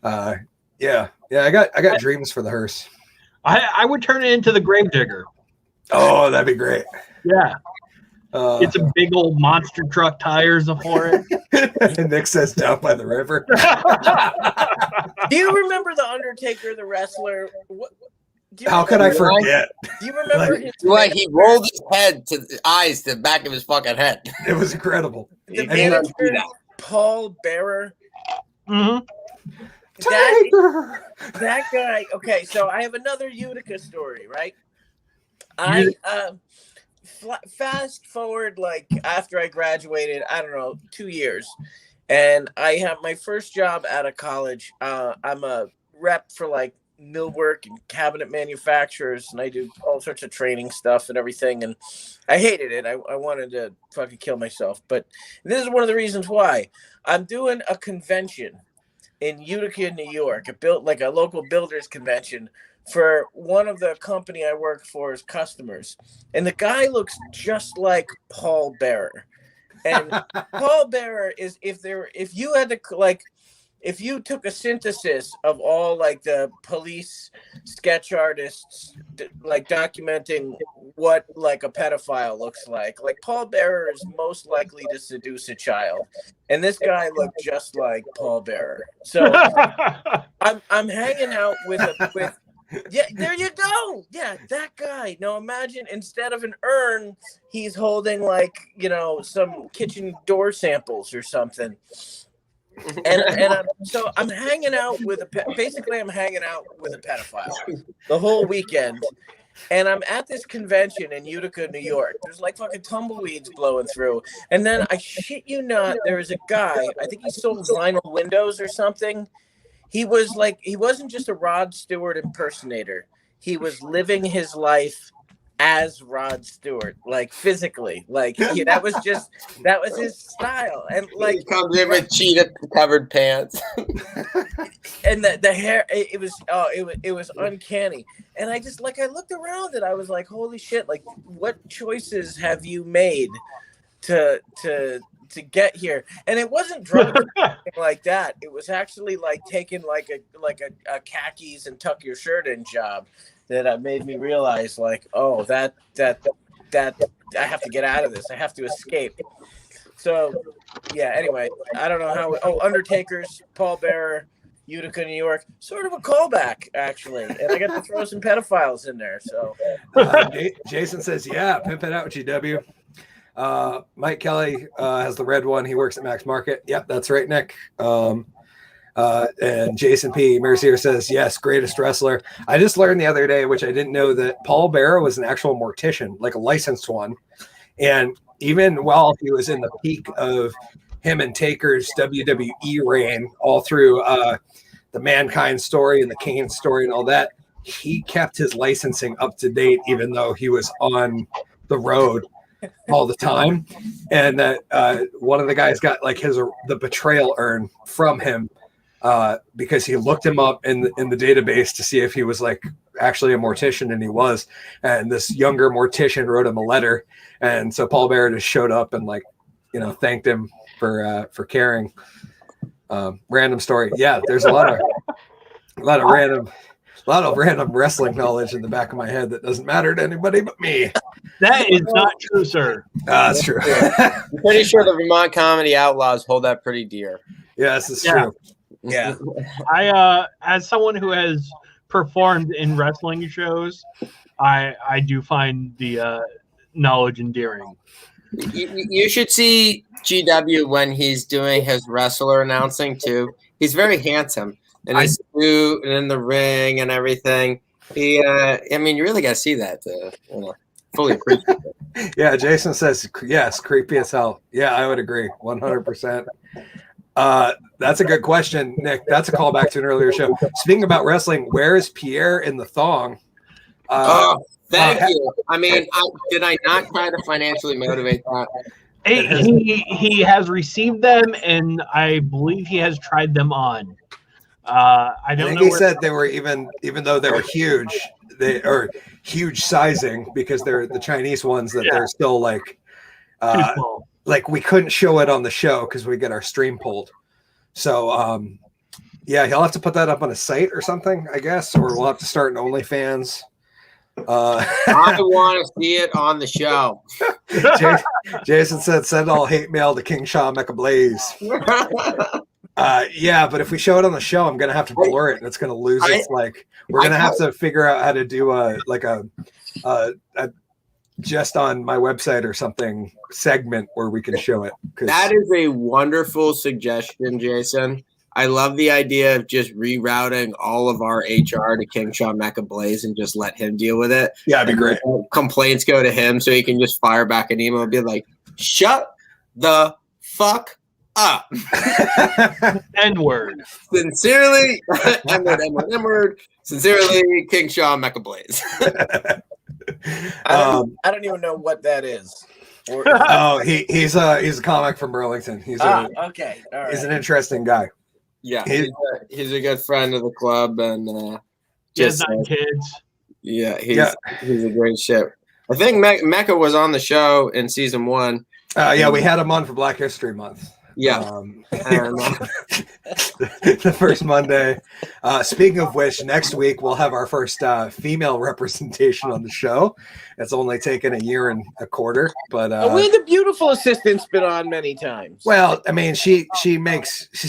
Yeah. I got dreams for the hearse. I would turn it into the Gravedigger. Oh, that'd be great. Yeah. It's a big old monster truck tires for it. Nick says down by the river. Do you remember the Undertaker, the wrestler? How could I forget? Do you remember his Like he rolled his head to the eyes to the back of his fucking head. It was incredible. the manager, Paul Bearer? Mm-hmm. That guy. Okay, so I have another Utica story, right? I fast forward like after I graduated, I don't know, 2 years, and I have my first job out of college. I'm a rep for like millwork and cabinet manufacturers, and I do all sorts of training stuff and everything, and I hated it. I wanted to fucking kill myself, but this is one of the reasons why. I'm doing a convention in Utica, New York. I built like a local builders convention for one of the company I work for's customers, and the guy looks just like Paul Bearer. And Paul Bearer is if you took a synthesis of all like the police sketch artists like documenting what like a pedophile looks like Paul Bearer is most likely to seduce a child, and this guy looked just like Paul Bearer. So I'm hanging out with yeah, there you go. Yeah, that guy. Now imagine instead of an urn, he's holding like, you know, some kitchen door samples or something. So I'm hanging out with I'm hanging out with a pedophile the whole weekend, And I'm at this convention in Utica, New York. There's like fucking tumbleweeds blowing through. And then I shit you not, there was a guy, I think he sold vinyl windows or something. He wasn't just a Rod Stewart impersonator. He was living his life as Rod Stewart, like physically. Like that was his style. And like he comes in with cheetah covered pants. And the hair, it was uncanny. And I looked around and I was like, holy shit, like what choices have you made to get here? And it wasn't drugs like that. It was actually like taking like a khakis and tuck your shirt in job that made me realize like, oh, that I have to get out of this. I have to escape. So yeah, anyway, I don't know how. Undertakers, Paul Bearer, Utica, New York, sort of a callback, actually. And I got to throw some pedophiles in there. So Jason says, yeah, pimp it out, GW. Mike Kelly has the red one. He works at Max Market. Yep, that's right, Nick. And Jason P. Mercier says, yes, greatest wrestler. I just learned the other day, which I didn't know, that Paul Bearer was an actual mortician, like a licensed one. And even while he was in the peak of him and Taker's WWE reign, all through the Mankind story and the Kane story and all that, he kept his licensing up to date, even though he was on the road all the time. And that one of the guys got like the betrayal urn from him because he looked him up in the database to see if he was like actually a mortician, and he was. And this younger mortician wrote him a letter, and so Paul Bearer just showed up and thanked him for caring. Random story. Yeah, there's a lot of random wrestling knowledge in the back of my head that doesn't matter to anybody but me. That is not true, sir. That's true. I'm pretty sure the Vermont Comedy Outlaws hold that pretty dear. Yes, it's true. yeah. I as someone who has performed in wrestling shows, I do find the knowledge endearing. You should see GW when he's doing his wrestler announcing too. He's very handsome, and his suit and in the ring and everything. You really got to see that to fully appreciate it. Yeah, Jason says yes, creepy as hell. Yeah, I would agree, 100%. That's a good question, Nick. That's a callback to an earlier show. Speaking about wrestling, where is Pierre in the thong? Thank you. I mean, did I not try to financially motivate that? He has received them, and I believe he has tried them on. I don't know. He said they were even though they were huge, they are huge sizing because they're the Chinese ones that they're still like we couldn't show it on the show because we get our stream pulled. So he'll have to put that up on a site or something, I guess, or we'll have to start an OnlyFans. I want to see it on the show. Jason said, send all hate mail to King Shaw Mecha Blaze. But if we show it on the show, I'm gonna have to blur it, and it's gonna lose its we're gonna have to figure out how to do a just on my website or something segment where we can show it. That is a wonderful suggestion, Jason. I love the idea of just rerouting all of our HR to King Shaw Mecha Blaze and just let him deal with it. Yeah, it'd be great. Complaints go to him so he can just fire back an email and be like, shut the fuck up. N-word. Sincerely, N-word. Sincerely, King Shaw Mecha Blaze. I don't even know what that is. He's a comic from Burlington. Okay. All right. He's an interesting guy. Yeah, he's a good friend of the club, and just 9 kids. Yeah, he's a great shit. I think Mecca was on the show in season 1. We had him on for Black History Month. Yeah, the first Monday. Speaking of which, next week we'll have our first female representation on the show. It's only taken a year and a quarter, but we the beautiful assistant's been on many times. Well, I mean, she's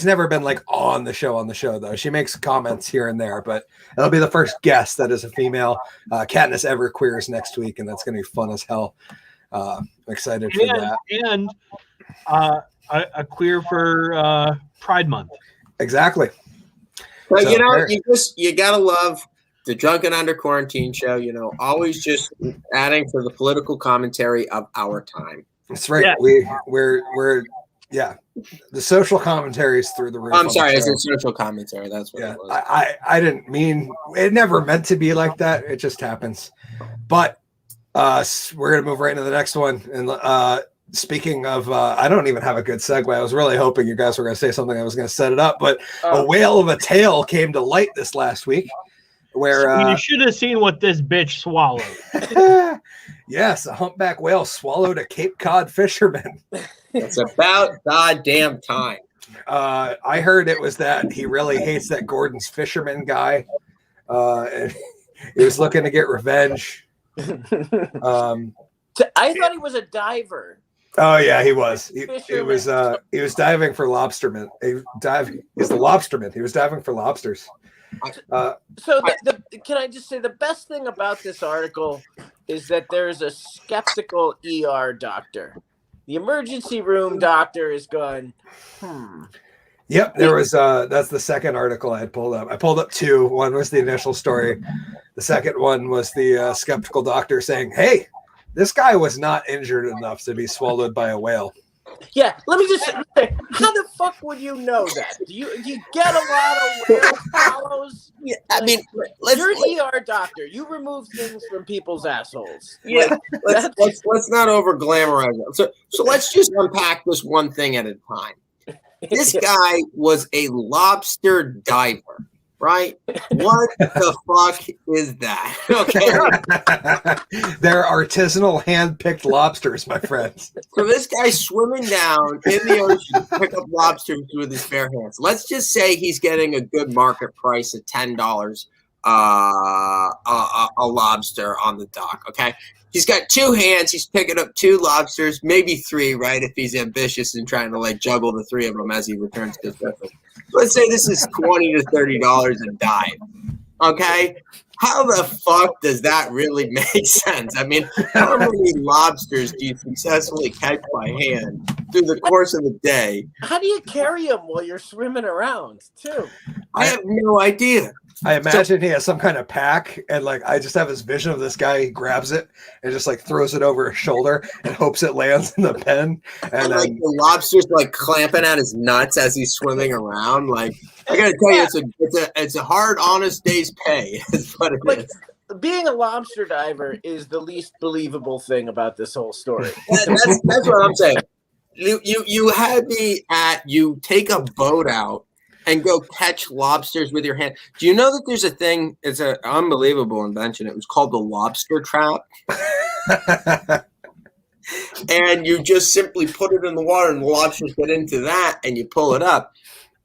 never been like on the show though. She makes comments here and there, but it'll be the first guest that is a female. Katniss Everqueer is next week, and that's gonna be fun as hell. I'm excited for that. And a queer for Pride Month. Exactly. But you gotta love the Drunken Under Quarantine show, always just adding to the political commentary of our time. That's right. Yeah. We're the social commentary is through the roof. I'm sorry, it's a social commentary. That's what it was. I didn't mean it. Never meant to be like that. It just happens. But we're gonna move right into the next one. And speaking of, I don't even have a good segue. I was really hoping you guys were gonna say something. I was gonna set it up, but a whale of a tale came to light this last week. Where you should have seen what this bitch swallowed. Yes, a humpback whale swallowed a Cape Cod fisherman. It's about goddamn time. I heard it was that he really hates that Gordon's fisherman guy. And he was looking to get revenge. I thought he was a diver. Oh yeah, he was. He was diving for lobstermen. He's the lobsterman. He was diving for lobsters. Can I just say the best thing about this article is that there's a skeptical ER doctor. The emergency room doctor is going, Yep, there was that's the second article I had pulled up. I pulled up two. One was the initial story. The second one was the skeptical doctor saying, "Hey, this guy was not injured enough to be swallowed by a whale." Yeah, let me just say, how the fuck would you know that? Do you get a lot of whale follows? Yeah, I mean, you're an ER doctor. You remove things from people's assholes. Yeah, let's not over glamorize it. So let's just unpack this one thing at a time. This guy was a lobster diver, right? What the fuck is that? Okay. They're artisanal hand-picked lobsters, my friends. So this guy's swimming down in the ocean to pick up lobsters with his bare hands. Let's just say he's getting a good market price of $10 a lobster on the dock, okay? He's got two hands. He's picking up two lobsters, maybe three, right, if he's ambitious and trying to, juggle the three of them as he returns to his vessel. Let's say this is $20 to $30 a dive, okay? How the fuck does that really make sense? I mean, how many lobsters do you successfully catch by hand through the course of the day? How do you carry them while you're swimming around, too? I have no idea. I imagine he has some kind of pack, and I just have this vision of this guy. He grabs it and just throws it over his shoulder and hopes it lands in the pen. And then the lobster's clamping at his nuts as he's swimming around. I gotta tell you, it's a hard, honest day's pay. Is what it is. Being a lobster diver is the least believable thing about this whole story. That's what I'm saying. You had me at you take a boat out and go catch lobsters with your hand. Do you know that there's a thing? It's an unbelievable invention. It was called the lobster trap. And you just simply put it in the water and the lobsters get into that and you pull it up.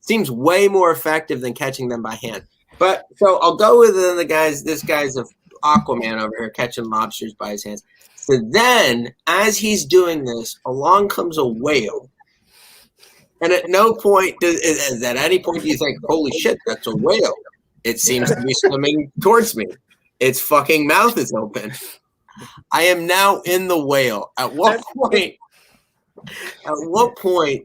Seems way more effective than catching them by hand. But so I'll go with this guy's of Aquaman over here catching lobsters by his hands. So then as he's doing this, along comes a whale. And at no point do you think, holy shit, that's a whale. It seems to be swimming towards me. Its fucking mouth is open. I am now in the whale. At what point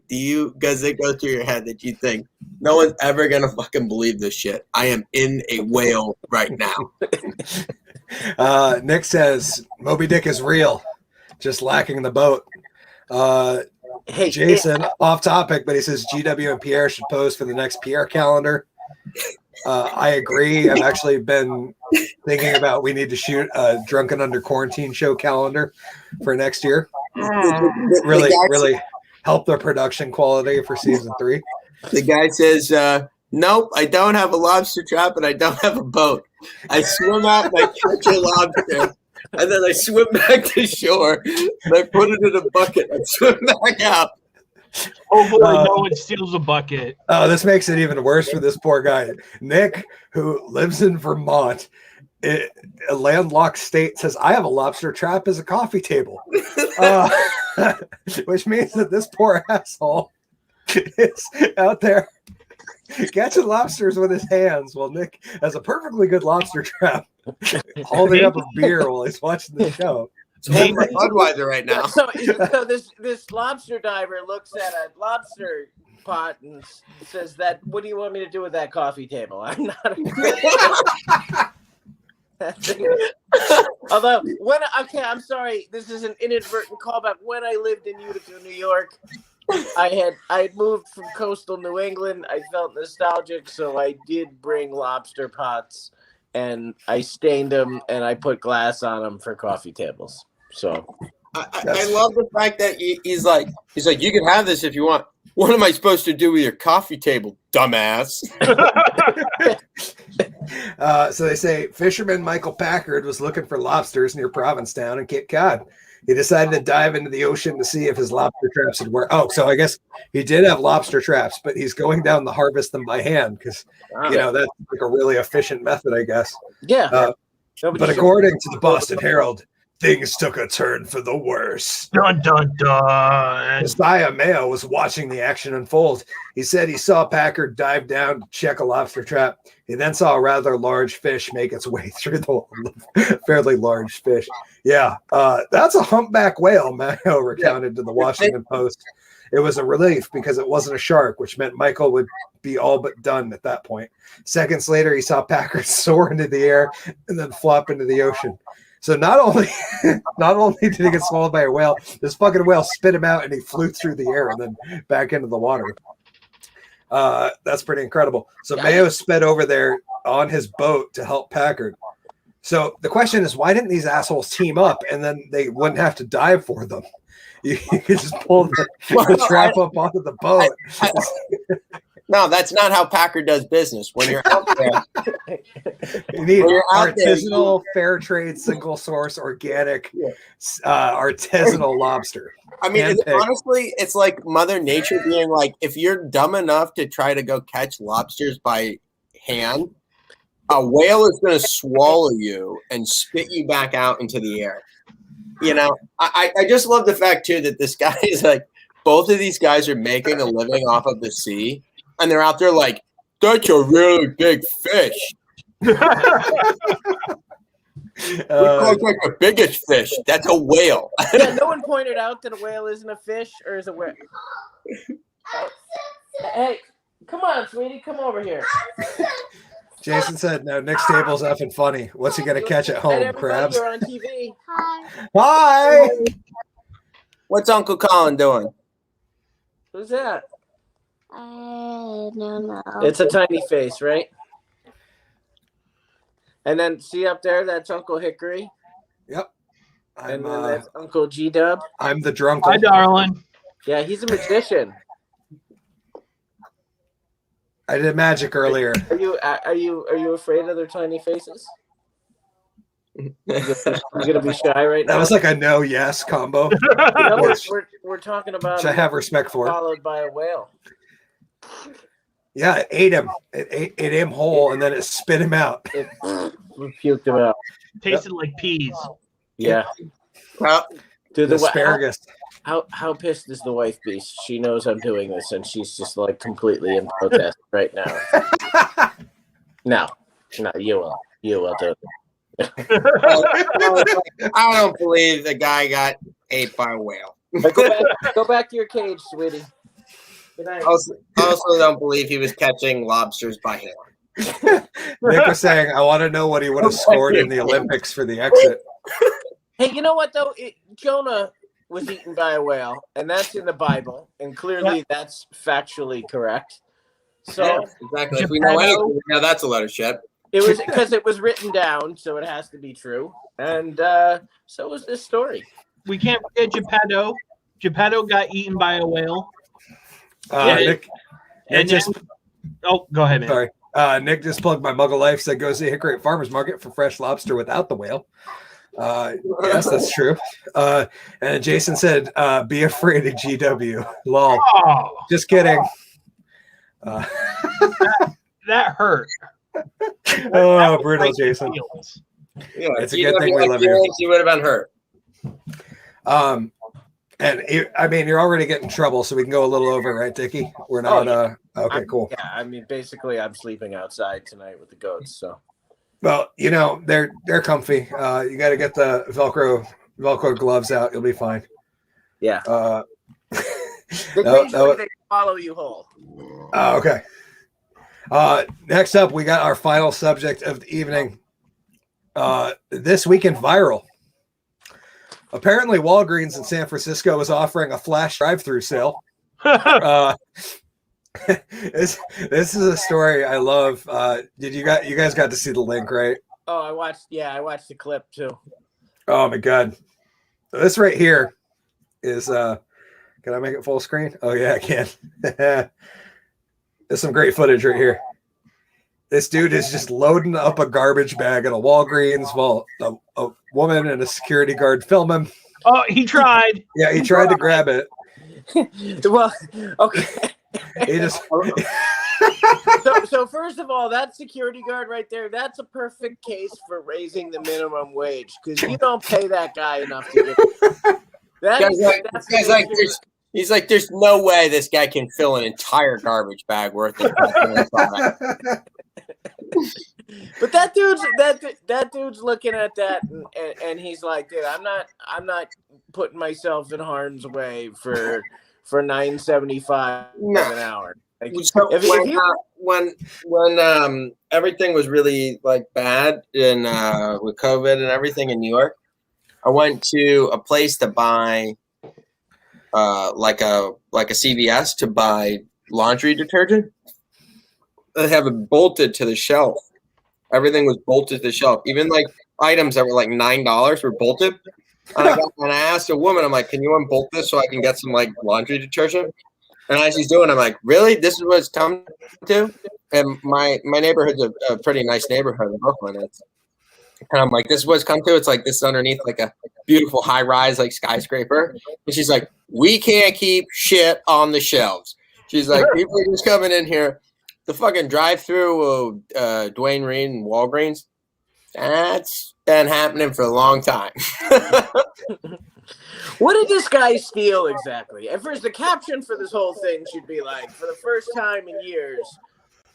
does it go through your head that you think no one's ever going to fucking believe this shit? I am in a whale right now. Nick says, Moby Dick is real, just lacking the boat. Hey, Jason, off topic, but he says GW and Pierre should pose for the next Pierre calendar. I agree. I've actually been thinking about we need to shoot a Drunken Under Quarantine show calendar for next year. Really help the production quality for season 3. The guy says, nope, I don't have a lobster trap and I don't have a boat. I swim out and I catch a lobster. And then I swim back to shore, and I put it in a bucket and swim back out. Hopefully no one steals a bucket. Oh, this makes it even worse for this poor guy. Nick, who lives in Vermont, a landlocked state, says, I have a lobster trap as a coffee table. Which means that this poor asshole is out there catching lobsters with his hands while Nick has a perfectly good lobster trap holding up a beer while he's watching the show. It's holding my Budweiser right now. So this lobster diver looks at a lobster pot and says, "What do you want me to do with that coffee table? I'm not." Although I'm sorry, this is an inadvertent callback. When I lived in Utica, New York, I had moved from coastal New England. I felt nostalgic, so I did bring lobster pots, and I stained them and I put glass on them for coffee tables. So I love the fact that he's like, you can have this if you want. What am I supposed to do with your coffee table, dumbass? So they say fisherman Michael Packard was looking for lobsters near Provincetown and Cape Cod. He decided to dive into the ocean to see if his lobster traps would work. Oh, so I guess he did have lobster traps, but he's going down to harvest them by hand because, that's like a really efficient method, I guess. Yeah. But according to the Boston Herald, things took a turn for the worse. Dun, dun, dun. Josiah Mayo was watching the action unfold. He said he saw Packard dive down to check a lobster trap. He then saw a rather large fish make its way through the fairly large fish. Yeah, that's a humpback whale, Mayo recounted to the Washington Post. It was a relief because it wasn't a shark, which meant Michael would be all but done at that point. Seconds later, he saw Packard soar into the air and then flop into the ocean. So not only did he get swallowed by a whale, this fucking whale spit him out and he flew through the air and then back into the water. That's pretty incredible. So Mayo sped over there on his boat to help Packard. So the question is, why didn't these assholes team up and then they wouldn't have to dive for them? You could just pull the trap up onto the boat. No, that's not how Packard does business. When you're out there, you need artisanal, fair trade, single source, organic, artisanal lobster. I mean, honestly, it's like Mother Nature being like, if you're dumb enough to try to go catch lobsters by hand, a whale is going to swallow you and spit you back out into the air. I just love the fact, too, that this guy is like, both of these guys are making a living off of the sea. And they're out there like, that's a really big fish. Looks like the biggest fish. That's a whale. Yeah, no one pointed out that a whale isn't a fish or is a whale. Hey, come on, sweetie. Come over here. Jason said, no, Nick's table's effing funny. What's he going to catch at home, crabs? You're on TV. Hi. What's Uncle Collen doing? Who's that? I don't know. It's a tiny face, right? And then see up there, that's Uncle Hickory. Yep. And then that's Uncle G-Dub. I'm the drunk. Hi, darling. Yeah, he's a magician. I did magic earlier. Are you afraid of their tiny faces? You're gonna be shy right now. That was like a no-yes combo. We're talking about. Which I have respect for. Followed by a whale. Yeah, it ate him. It ate him whole, and then it spit him out. It puked him out. Tasted like peas. Yeah. Dude, the asparagus. How pissed is the wife be? She knows I'm doing this, and she's just like completely in protest right now. No, you will do it. I don't believe the guy got ate by a whale. Go back to your cage, sweetie. Good night. I also don't believe he was catching lobsters by hand. Nick was saying, I want to know what he would have scored in the Olympics for the exit. Hey, you know what, though? Jonah was eaten by a whale, and that's in the Bible, and clearly that's factually correct. So yeah, exactly. If we know anything, we know that's a load of shit. It was because it was written down, so it has to be true. And so was this story. We can't forget Geppetto. Geppetto got eaten by a whale. Nick just. Oh, go ahead, man. Sorry. Nick just plugged my Mug of Life, said go see Hickory at Farmer's Market for fresh lobster without the whale. Yes, that's true. And Jason said, be afraid of GW. Lol. Oh, just kidding. That hurt. Oh, brutal, Jason. Yeah, it's a good thing we love you. You would have been hurt. And I mean, you're already getting in trouble, so we can go a little over, right, Dicky? We're not. Okay, cool. Yeah, I mean, basically, I'm sleeping outside tonight with the goats. So, well, they're comfy. You got to get the Velcro gloves out. You'll be fine. Yeah. They follow you whole. Okay. Next up, we got our final subject of the evening. This weekend viral. Apparently, Walgreens in San Francisco is offering a flash drive-through sale. This is a story I love. Did you guys got to see the link, right? Oh, I watched the clip too. Oh my god. So this right here is can I make it full screen? Oh yeah, I can. There's some great footage right here. This dude is just loading up a garbage bag at a Walgreens while a woman and a security guard film him. Oh, he tried. Yeah, he tried to grab it. Well, okay. He just So first of all, that security guard right there, that's a perfect case for raising the minimum wage because you don't pay that guy enough to get. He's like, there's no way this guy can fill an entire garbage bag worth of. But that dude's looking at that and he's like, dude, I'm not putting myself in harm's way for $9.75 an hour. Like, so when everything was really like bad in with COVID and everything in New York, I went to a place to buy like a CVS to buy laundry detergent. They have it bolted to the shelf. Everything was bolted to the shelf. Even like items that were like $9 were bolted. And I asked a woman, I'm like, can you unbolt this so I can get some like laundry detergent? And as she's doing, I'm like, really? This is what it's come to? And my neighborhood's a pretty nice neighborhood in Brooklyn. And I'm like, this is what it's come to? It's like this is underneath like a beautiful high rise like skyscraper. And she's like, we can't keep shit on the shelves. She's like, people are just coming in here. The fucking drive-through Dwayne Reed and Walgreens, that's been happening for a long time. What did this guy steal exactly? At first, the caption for this whole thing should be like, for the first time in years,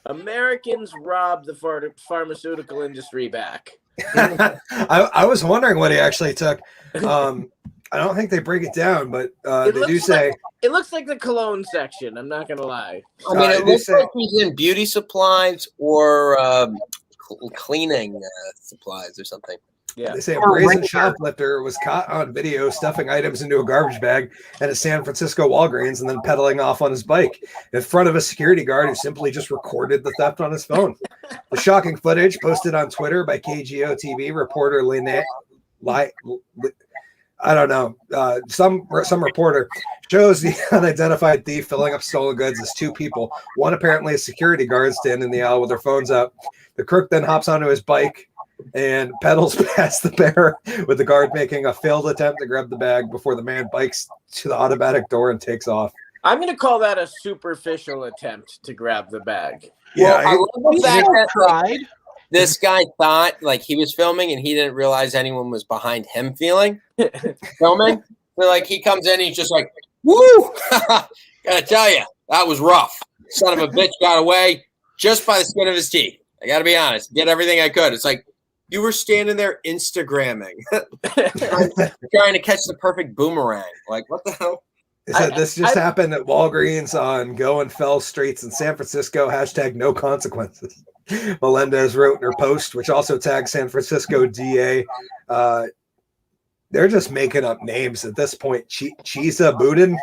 Americans robbed the pharmaceutical industry back. I was wondering what he actually took. I don't think they break it down, but they do say it looks like the cologne section. I'm not gonna lie. I mean, it looks like he's in beauty supplies or cleaning supplies or something. Yeah. They say a brazen shoplifter was caught on video stuffing items into a garbage bag at a San Francisco Walgreens and then pedaling off on his bike in front of a security guard who simply just recorded the theft on his phone. The shocking footage posted on Twitter by KGO TV reporter Lynette. I don't know. Some reporter shows the unidentified thief filling up stolen goods as two people. One apparently a security guard standing in the aisle with their phones up. The crook then hops onto his bike and pedals past the bearer, with the guard making a failed attempt to grab the bag before the man bikes to the automatic door and takes off. I'm going to call that a superficial attempt to grab the bag. Yeah, I love the fact that tried. This guy thought like he was filming and he didn't realize anyone was behind him filming. So like he comes in and he's just like, woo! Gotta tell you, that was rough. Son of a bitch got away just by the skin of his teeth. I gotta be honest. Did everything I could. It's like you were standing there Instagramming, trying to catch the perfect boomerang. Like, what the hell? This just happened at Walgreens on Go and Fell Streets in San Francisco. # no consequences. Melendez wrote in her post, which also tagged San Francisco DA. They're just making up names at this point. Chisa Budin.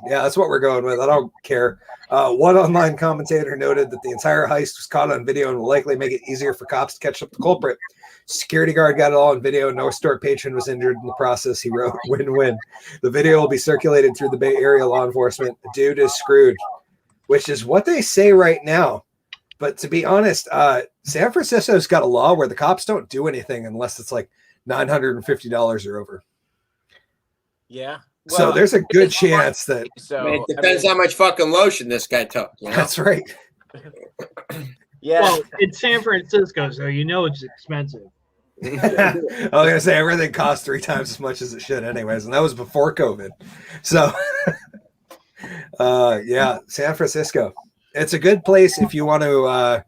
Yeah, that's what we're going with. I don't care. One online commentator noted that the entire heist was caught on video and will likely make it easier for cops to catch up the culprit. Security guard got it all on video. No store patron was injured in the process, he wrote. Win-win. The video will be circulated through the Bay Area law enforcement. The dude is screwed, which is what they say right now. But to be honest, San Francisco's got a law where the cops don't do anything unless it's like $950 or over. Yeah. Well, So there's a good chance that. So I mean, it depends how much fucking lotion this guy took. You know? That's right. Yeah. Well, it's San Francisco, so you know it's expensive. I was gonna say everything costs 3 times as much as it should, anyways, and that was before COVID. So, yeah, San Francisco. It's a good place if you want to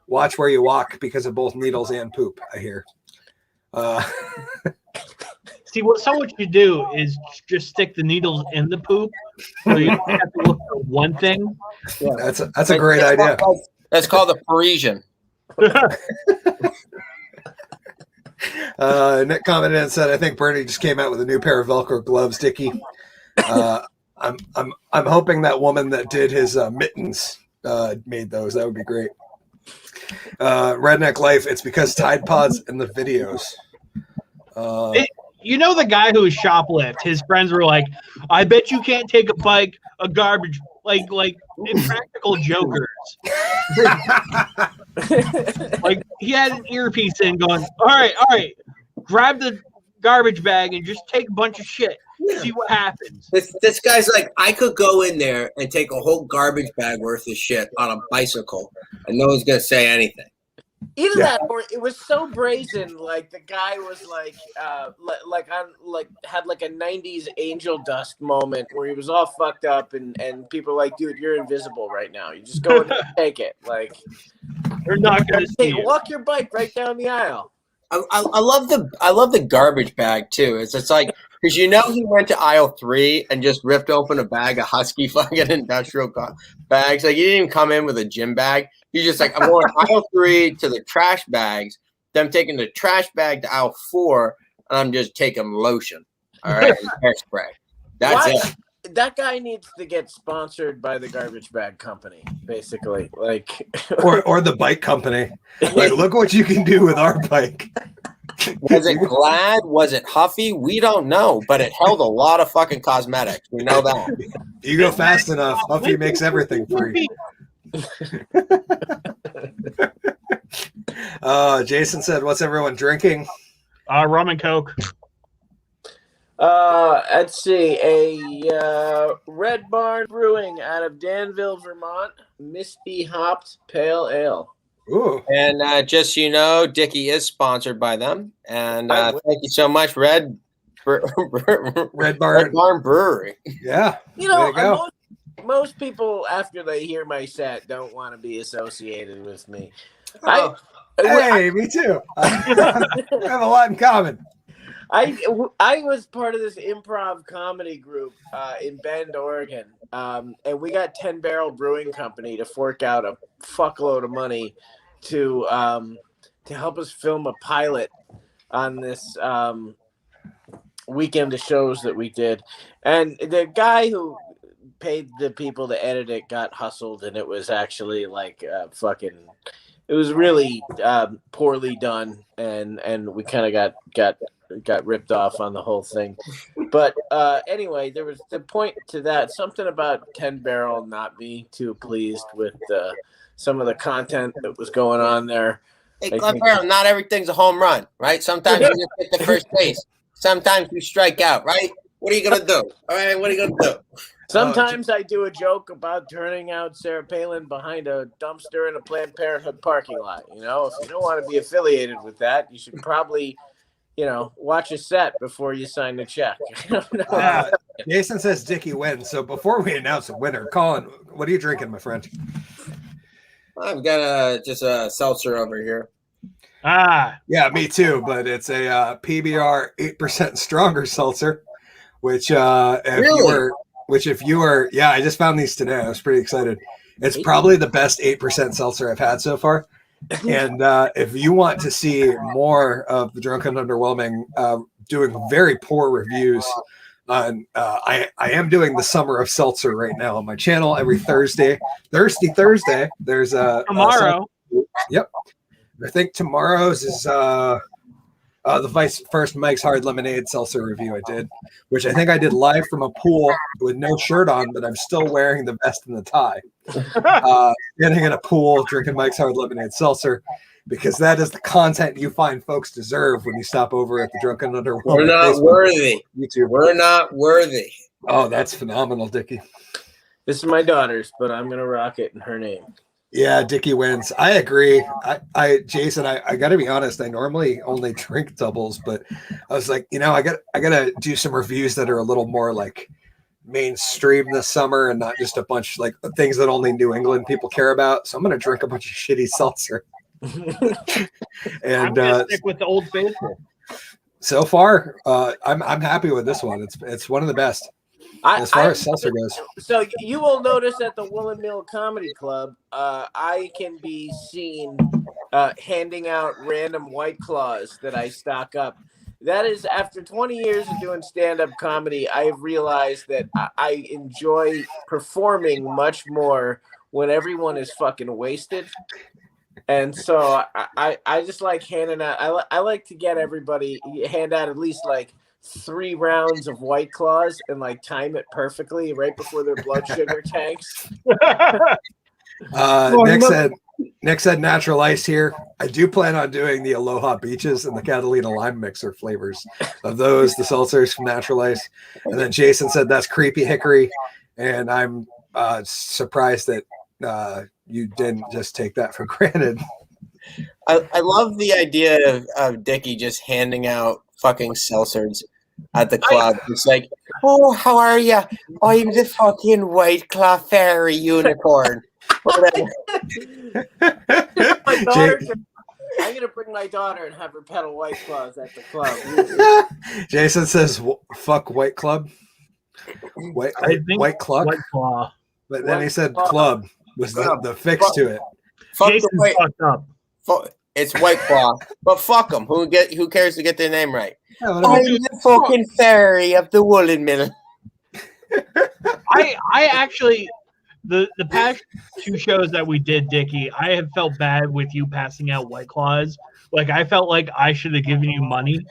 watch where you walk because of both needles and poop. I hear. See, what you do is just stick the needles in the poop, so you don't have to look for one thing. Yeah. That's a great idea. That's called the Parisian. Nick commented and said, "I think Bernie just came out with a new pair of Velcro gloves, Dicky." I'm hoping that woman that did his mittens made those. That would be great. Redneck Life. It's because Tide Pods in the videos. You know the guy who was shoplift. His friends were like, "I bet you can't take a bike, a garbage, like Impractical Jokers." Like he had an earpiece in, going, "All right, grab the garbage bag and just take a bunch of shit. See what happens." This guy's like, I could go in there and take a whole garbage bag worth of shit on a bicycle, and no one's gonna say anything. Either that, or it was so brazen. Like the guy was like had like a '90s Angel Dust moment where he was all fucked up, and people were like, "Dude, you're invisible right now. You just go and take it. Like, they're not gonna see you. Walk your bike right down the aisle." I love the garbage bag too. It's like, because he went to aisle 3 and just ripped open a bag of Husky fucking industrial bags. Like he didn't even come in with a gym bag. He's just like, I'm going aisle 3 to the trash bags. Then I'm taking the trash bag to aisle 4, and I'm just taking lotion. All right, and hairspray. That's it. That guy needs to get sponsored by the garbage bag company, basically. Like, or the bike company. Like, look what you can do with our bike. Was it Glad? Was it Huffy? We don't know, but it held a lot of fucking cosmetics. We know that. You go fast enough, Huffy makes everything free. Jason said, "What's everyone drinking?" Rum and Coke. Let's see, a Red Barn Brewing out of Danville, Vermont, Misty Hopped Pale Ale. Ooh. And just so you know, Dicky is sponsored by them. And thank you so much, Red Barn Brewery. Yeah. You know, most people, after they hear my set, don't want to be associated with me. Oh. Me too. I have a lot in common. I was part of this improv comedy group in Bend, Oregon, and we got 10 Barrel Brewing Company to fork out a fuckload of money to help us film a pilot on this weekend of shows that we did. And the guy who paid the people to edit it got hustled, and it was actually like fucking. It was really poorly done, and we kind of got ripped off on the whole thing. But anyway, there was the point to that. Something about 10 Barrel not being too pleased with some of the content that was going on there. Hey, 10 Barrel, not everything's a home run, right? Sometimes you just hit the first base. Sometimes you strike out, right? What are you going to do? All right, what are you going to do? Sometimes I do a joke about turning out Sarah Palin behind a dumpster in a Planned Parenthood parking lot. You know, if you don't want to be affiliated with that, you should probably, watch a set before you sign the check. Jason says Dicky wins. So before we announce a winner, Collen, what are you drinking, my friend? I've got just a seltzer over here. Yeah, me too. But it's a PBR 8% stronger seltzer, which if you were, I just found these today. I was pretty excited. It's probably the best 8% seltzer I've had so far. And if you want to see more of the Drunken Underwhelming doing very poor reviews on, I am doing the Summer of Seltzer right now on my channel every Thursday. Thursday. There's tomorrow. Yep. I think tomorrow's is the first Mike's Hard Lemonade seltzer review I did, which I think I did live from a pool with no shirt on, but I'm still wearing the vest and the tie. Standing in a pool, drinking Mike's Hard Lemonade seltzer, because that is the content you find folks deserve when you stop over at the Drunken Underwhelming. We're not Facebook, worthy. YouTube. We're not worthy. Oh, that's phenomenal, Dicky. This is my daughter's, but I'm going to rock it in her name. Yeah, Dicky wins. I agree. Jason, I got to be honest. I normally only drink doubles, but I was like, I got to do some reviews that are a little more like mainstream this summer and not just a bunch like things that only New England people care about. So I'm going to drink a bunch of shitty seltzer. And I'm gonna stick with the Old Faithful. So far, I'm happy with this one. It's one of the best. As far as seltzer goes. So you will notice at the Woolen Mill Comedy Club, I can be seen handing out random White Claws that I stock up. That is, after 20 years of doing stand-up comedy, I have realized that I enjoy performing much more when everyone is fucking wasted. And so I just like handing out. I like to get everybody hand out at least like 3 rounds of White Claws and like time it perfectly right before their blood sugar tanks. Nick said natural ice here. I do plan on doing the Aloha Beaches and the Catalina Lime Mixer flavors of those, the seltzers from natural ice. And then Jason said that's creepy Hickory. And I'm surprised that you didn't just take that for granted. I love the idea of Dicky just handing out fucking seltzers at the club. It's like, oh, how are you? I'm the fucking White Claw Fairy Unicorn. My daughter, I'm gonna bring my daughter and have her pedal White Claws at the club. Jason says, "Fuck White Club." White Club. White Claw. But then he said club was the fix to it. Fuck Jason's the white, fucked up. it's White Claw, but fuck them. Who cares to get their name right? Yeah, I'm the fucking fairy of the Woolen Mill. I actually the past 2 shows that we did, Dicky, I have felt bad with you passing out White Claws. Like I felt like I should have given you money.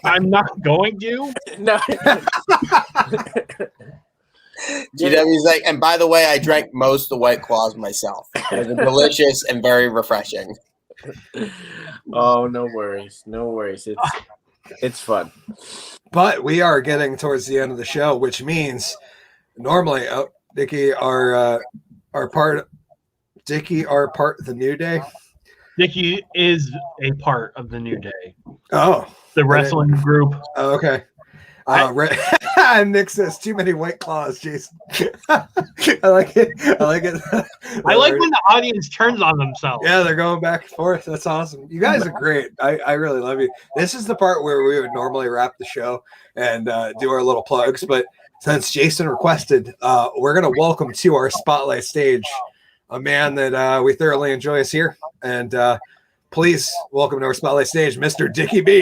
I'm not going to. No. GW's like, and by the way, I drank most of the White Claws myself. They're delicious and very refreshing. Oh, no worries. It's fun. But we are getting towards the end of the show, which means normally, Dicky, our part of the New Day. Dicky is a part of the New Day. Oh, the wrestling group. Oh, okay. Nick says too many White Claws, Jason. I like it. I like when the audience turns on themselves. Yeah, they're going back and forth. That's awesome. You guys are great. I really love you. This is the part where we would normally wrap the show and do our little plugs, but since Jason requested, we're going to welcome to our spotlight stage a man that we thoroughly enjoy is here. And please welcome to our spotlight stage, Mr. Dicky B.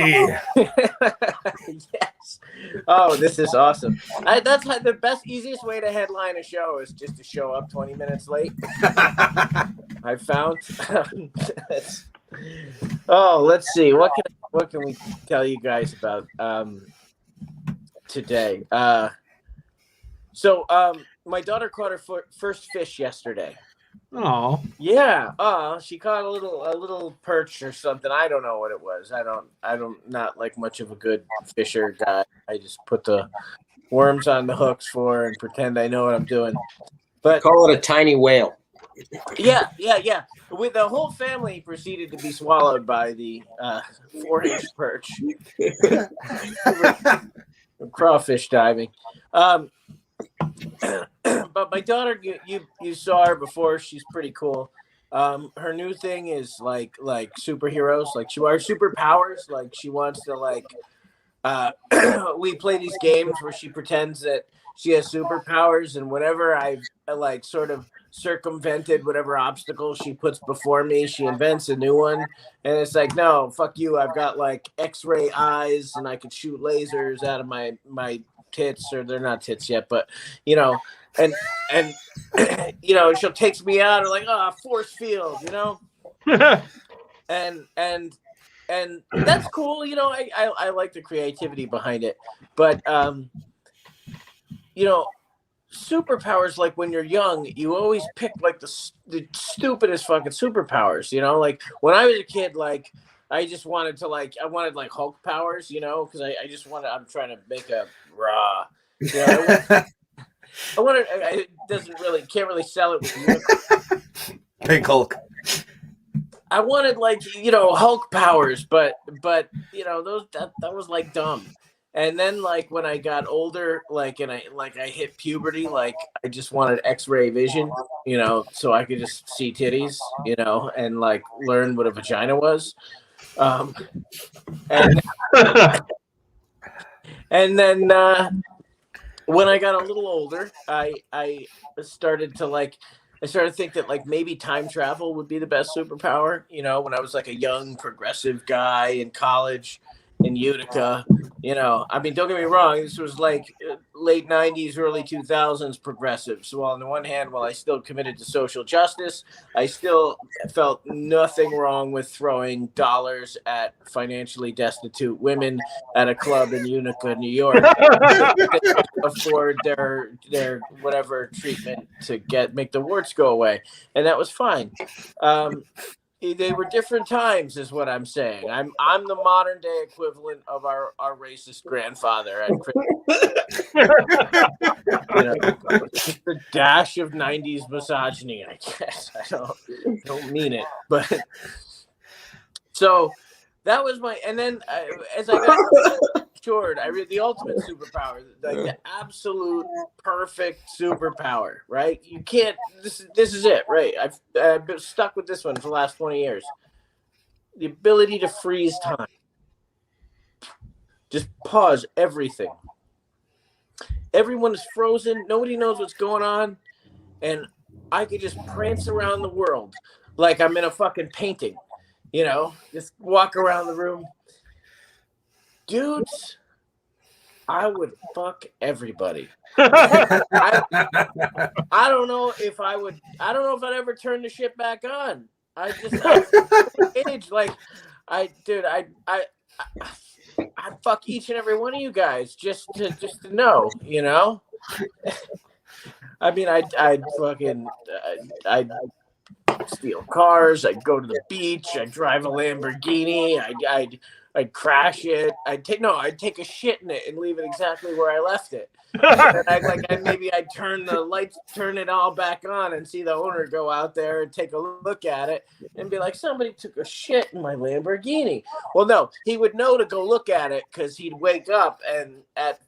Yes. Oh, this is awesome. That's like the best, easiest way to headline a show is just to show up 20 minutes late. I found. Let's see. What can we tell you guys about today? So my daughter caught her first fish yesterday. Oh. Yeah. She caught a little perch or something. I don't know what it was. I don't not like much of a good fisher guy. I just put the worms on the hooks for her and pretend I know what I'm doing. But call it a tiny whale. Yeah. With the whole family proceeded to be swallowed by the 4-inch perch. Crawfish diving. But my daughter, you saw her before. She's pretty cool. Her new thing is like superheroes. Like she wants superpowers. Like she wants to we play these games where she pretends that she has superpowers, and whenever I've sort of circumvented whatever obstacle she puts before me, she invents a new one. And it's like, no, fuck you. I've got X-ray eyes, and I could shoot lasers out of my tits, or they're not tits yet, but and she'll take me out, or force field, and that's cool. I like the creativity behind it, but superpowers, like when you're young, you always pick the stupidest fucking superpowers. When I was a kid, I just wanted to I wanted Hulk powers, because I just wanted. I'm trying to make a raw. I wanted. It can't really sell it with unicorn. Pink Hulk. I wanted Hulk powers, but those that was dumb. And then when I got older, and I hit puberty, I just wanted X-ray vision, so I could just see titties, and learn what a vagina was. And then when I got a little older, I started to I started to think that like maybe time travel would be the best superpower. You know, when I was like a young progressive guy in college in Utica. You know, I mean, don't get me wrong. This was like late 90s, early 2000s progressive. So on the one hand, while I still committed to social justice, I still felt nothing wrong with throwing dollars at financially destitute women at a club in Utica, New York. They couldn't afford their whatever treatment to make the warts go away. And that was fine. They were different times, is what I'm saying. I'm the modern day equivalent of our racist grandfather at Christmas. You know, the dash of 90s misogyny, I guess. I don't mean it, but so that was my. And then as I got matured, I read the ultimate superpower, like the absolute perfect superpower. Right? You can't. This is it. Right? I've been stuck with this one for the last 20 years. The ability to freeze time. Just pause everything. Everyone is frozen. Nobody knows what's going on, and I could just prance around the world like I'm in a fucking painting. You know, just walk around the room. Dudes, I would fuck everybody. I don't know if I would. I don't know if I'd ever turn the shit back on. I age like I'd fuck each and every one of you guys just to know, you know. I mean, I'd steal cars. I'd go to the beach. I'd drive a Lamborghini. I'd crash it. I'd take a shit in it and leave it exactly where I left it. And maybe I'd turn the lights, turn it all back on, and see the owner go out there and take a look at it and be like, somebody took a shit in my Lamborghini. Well, no, he would know to go look at it because he'd wake up and at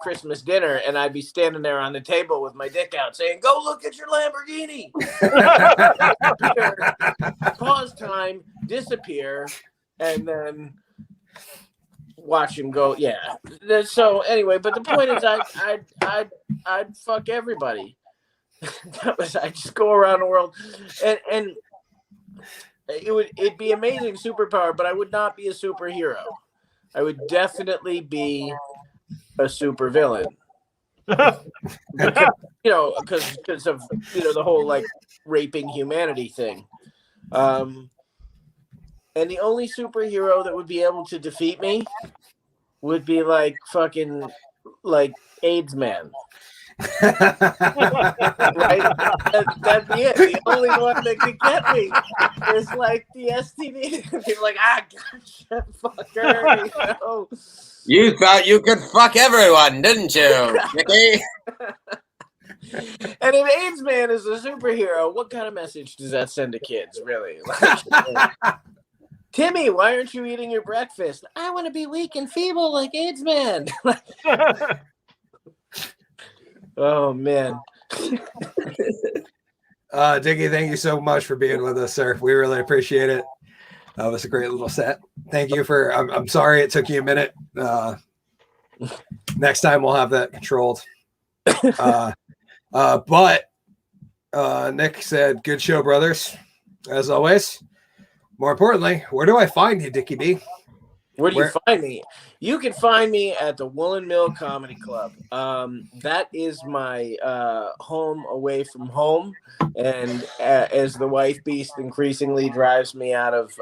Christmas dinner, and I'd be standing there on the table with my dick out saying, "Go look at your Lamborghini." Pause time, disappear, and then watch him go. Yeah. So anyway, but the point is, I'd fuck everybody. I'd just go around the world, and it'd be amazing superpower, but I would not be a superhero. I would definitely be a supervillain. Because of the whole like raping humanity thing. And the only superhero that would be able to defeat me would be like fucking like AIDS man. Right? That'd be it. The only one that could get me is like the STD. People like, gotcha, fucker. You know? You thought you could fuck everyone, didn't you, Dicky? And if AIDS man is a superhero, what kind of message does that send to kids, really? Like, Timmy, why aren't you eating your breakfast? I want to be weak and feeble like AIDS man. Oh, man. Dicky, thank you so much for being with us, sir. We really appreciate it. That was a great little set. Thank you for. I'm sorry it took you a minute. Next time we'll have that controlled. But Nick said, "Good show, brothers, as always." More importantly, where do I find you, Dicky B? Where do you find me? You can find me at the Woolen Mill Comedy Club. That is my home away from home. And as the wife beast increasingly drives me out of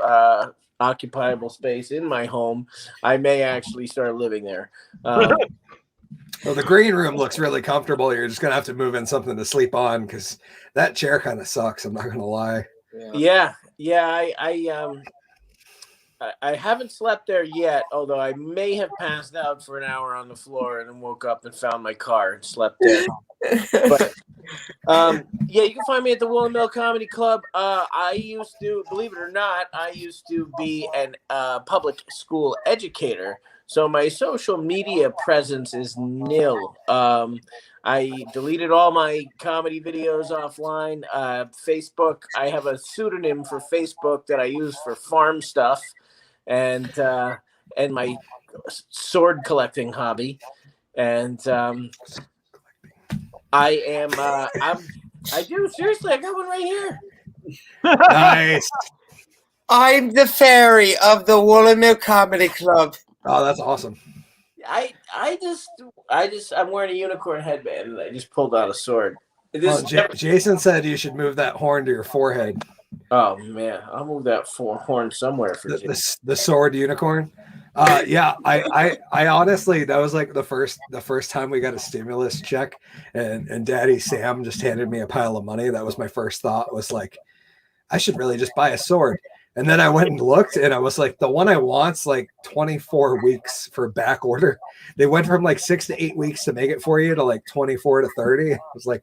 occupiable space in my home, I may actually start living there. Well, the green room looks really comfortable. You're just going to have to move in something to sleep on because that chair kind of sucks. I'm not going to lie. Yeah. I haven't slept there yet, although I may have passed out for an hour on the floor and then woke up and found my car and slept there. But you can find me at the Woolen Mill Comedy Club. I used to, believe it or not, be an public school educator. So my social media presence is nil. I deleted all my comedy videos offline. Facebook, I have a pseudonym for Facebook that I use for farm stuff and my sword collecting hobby. And I'm I do. Seriously, I got one right here. Nice. I'm the fairy of the Woolen Mill Comedy Club. Oh, that's awesome. I'm wearing a unicorn headband, and I just pulled out a sword. Well, Jason said you should move that horn to your forehead. Oh man, I'll move that horn somewhere for the sword unicorn. Yeah, I honestly, that was like the first time we got a stimulus check, and Daddy Sam just handed me a pile of money. That was my first thought, was like, I should really just buy a sword. And then I went and looked, and I was like, the one I want's like 24 weeks for back order. They went from like 6 to 8 weeks to make it for you to like 24 to 30. I was like,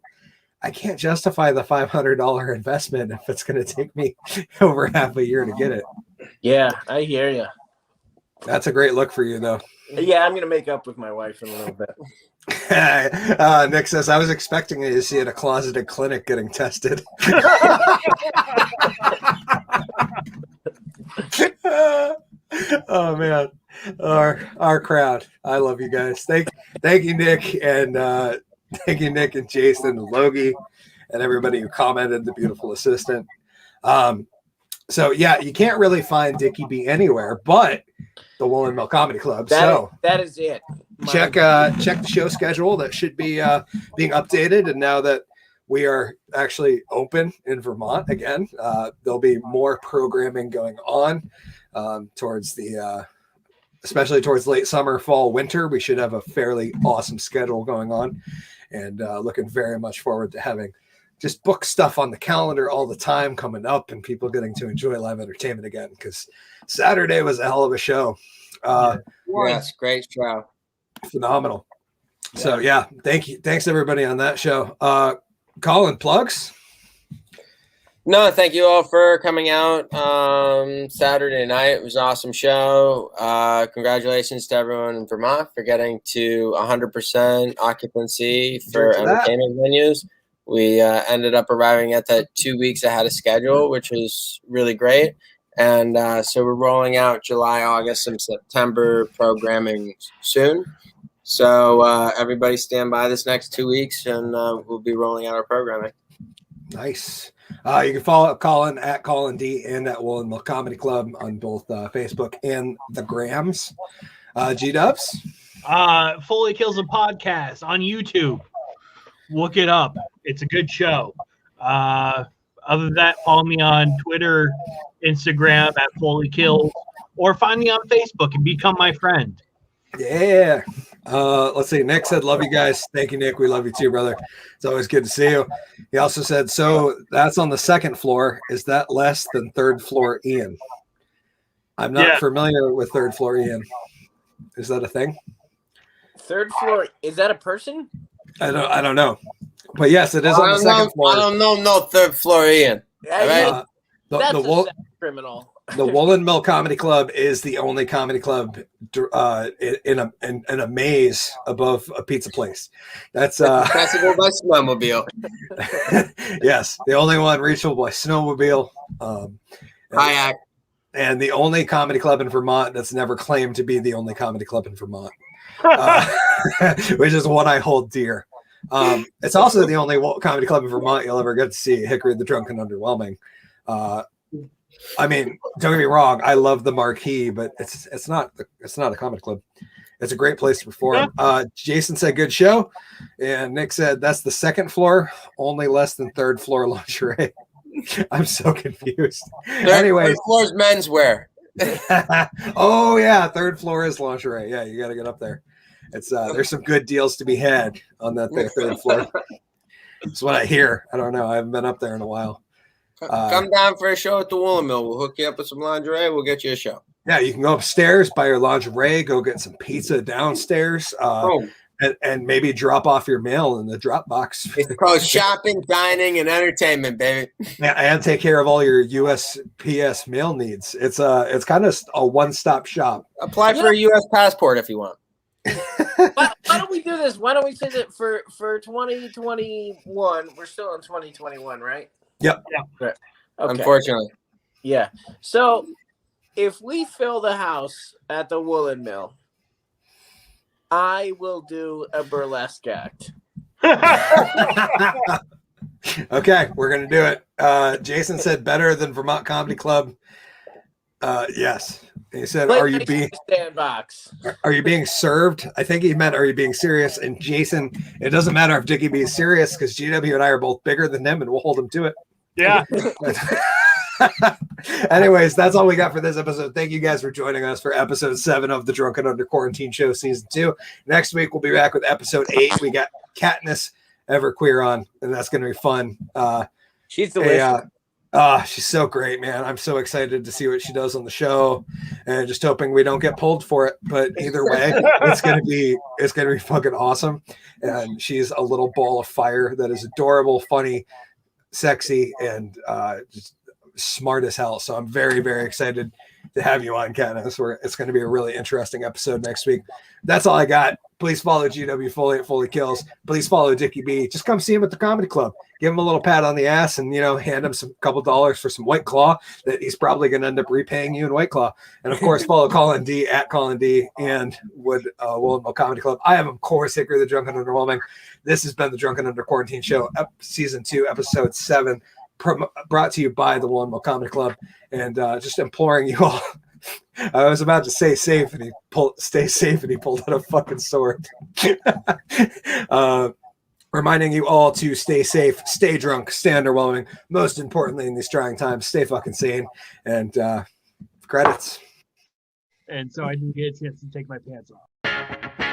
I can't justify the $500 investment if it's going to take me over half a year to get it. Yeah, I hear you. That's a great look for you, though. Yeah, I'm going to make up with my wife in a little bit. Nick says, I was expecting you to see at a closeted clinic getting tested. Oh, man. Our crowd. I love you guys. Thank you, Nick, and thank you, Nick and Jason and Logie and everybody who commented, the beautiful assistant. So yeah, you can't really find Dicky B anywhere but the Woolen Mill Comedy Club. That is it. Check the show schedule. That should be being updated. And now that we are actually open in Vermont again, there'll be more programming going on towards the especially towards late summer, fall, winter. We should have a fairly awesome schedule going on, and looking very much forward to having just book stuff on the calendar all the time coming up, and people getting to enjoy live entertainment again, because Saturday was a hell of a show. Yes, great show. Phenomenal. So yeah, thanks everybody on that show. Collen, plugs? No, thank you all for coming out Saturday night. It was an awesome show. Congratulations to everyone in Vermont for getting to 100% occupancy for entertainment venues. We ended up arriving at that 2 weeks ahead of schedule, which was really great. And so we're rolling out July, August, and September programming soon. So everybody stand by this next 2 weeks, and we'll be rolling out our programming. Nice. You can follow Collen at Collen D and at Woolen Mill Comedy Club on both Facebook and the Grams. G-Dubs? Foley Kills a Podcast on YouTube. Look it up. It's a good show. Other than that, follow me on Twitter, Instagram at Foley Kills, or find me on Facebook and become my friend. Yeah. Let's see. Nick said, love you guys. Thank you, Nick. We love you too, brother. It's always good to see you. He also said, so that's on the second floor. Is that less than third floor Ian? I'm not familiar with third floor Ian. Is that a thing? Third floor, is that a person? I don't know. But yes, it is on the second floor. I don't know no third floor Ian. That's a criminal. The Woolen Mill Comedy Club is the only comedy club in a maze above a pizza place. That's accessible by snowmobile. Yes, the only one reachable by snowmobile. Kayak. And the only comedy club in Vermont that's never claimed to be the only comedy club in Vermont, which is what I hold dear. It's also the only comedy club in Vermont you'll ever get to see. Hickory, the Drunk and Underwhelming. I mean, don't get me wrong. I love the marquee, but it's not a comedy club. It's a great place to perform. Jason said good show, and Nick said that's the second floor, only less than third floor lingerie. I'm so confused. Anyway, third floor's menswear. Oh yeah, third floor is lingerie. Yeah, you got to get up there. It's there's some good deals to be had on that third floor. That's what I hear. I don't know. I haven't been up there in a while. Come down for a show at the Woolen Mill. We'll hook you up with some lingerie. We'll get you a show. Yeah, you can go upstairs, buy your lingerie, go get some pizza downstairs, and maybe drop off your mail in the drop box. It's called shopping, dining, and entertainment, baby. And take care of all your USPS mail needs. It's kind of a one-stop shop. Apply for a US passport if you want. Why don't we do this? Why don't we say that for 2021? We're still in 2021, right? Yep. Okay. Unfortunately. Yeah. So if we fill the house at the Woolen Mill, I will do a burlesque act. Okay, we're gonna do it. Jason said better than Vermont Comedy Club. Yes. He said, Play "Are you nice being in the sandbox? are you being served?" I think he meant, "Are you being serious?" And Jason, it doesn't matter if Dicky B is serious because GW and I are both bigger than him, and we'll hold him to it. Yeah. Anyways, that's all we got for this episode. Thank you guys for joining us for episode 7 of the Drunken Under Quarantine Show season 2. Next week we'll be back with episode 8. We got Katniss Everqueer on, and that's going to be fun. She's delicious. She's so great, man. I'm so excited to see what she does on the show, and just hoping we don't get pulled for it. But either way, it's gonna be fucking awesome. And she's a little ball of fire that is adorable, funny, sexy, and just smart as hell. So I'm very, very excited to have you on, Katniss. It's going to be a really interesting episode next week. That's all I got. Please follow GW Foley at Foley Kills. Please follow Dicky B. Just come see him at the comedy club. Give him a little pat on the ass and, hand him some couple dollars for some White Claw that he's probably going to end up repaying you in White Claw. And of course, follow Collen D at Collen D and Woolen Comedy Club. I am, of course, Hickory, the Drunken Underwhelming. This has been the Drunken Under Quarantine Show, season 2, episode 7, brought to you by the Woolen Comedy Club. And just imploring you all. I was about to say safe, and stay safe, and he pulled out a fucking sword. Reminding you all to stay safe, stay drunk, stay underwhelming. Most importantly, in these trying times, stay fucking sane. And credits. And so I didn't get a chance to take my pants off.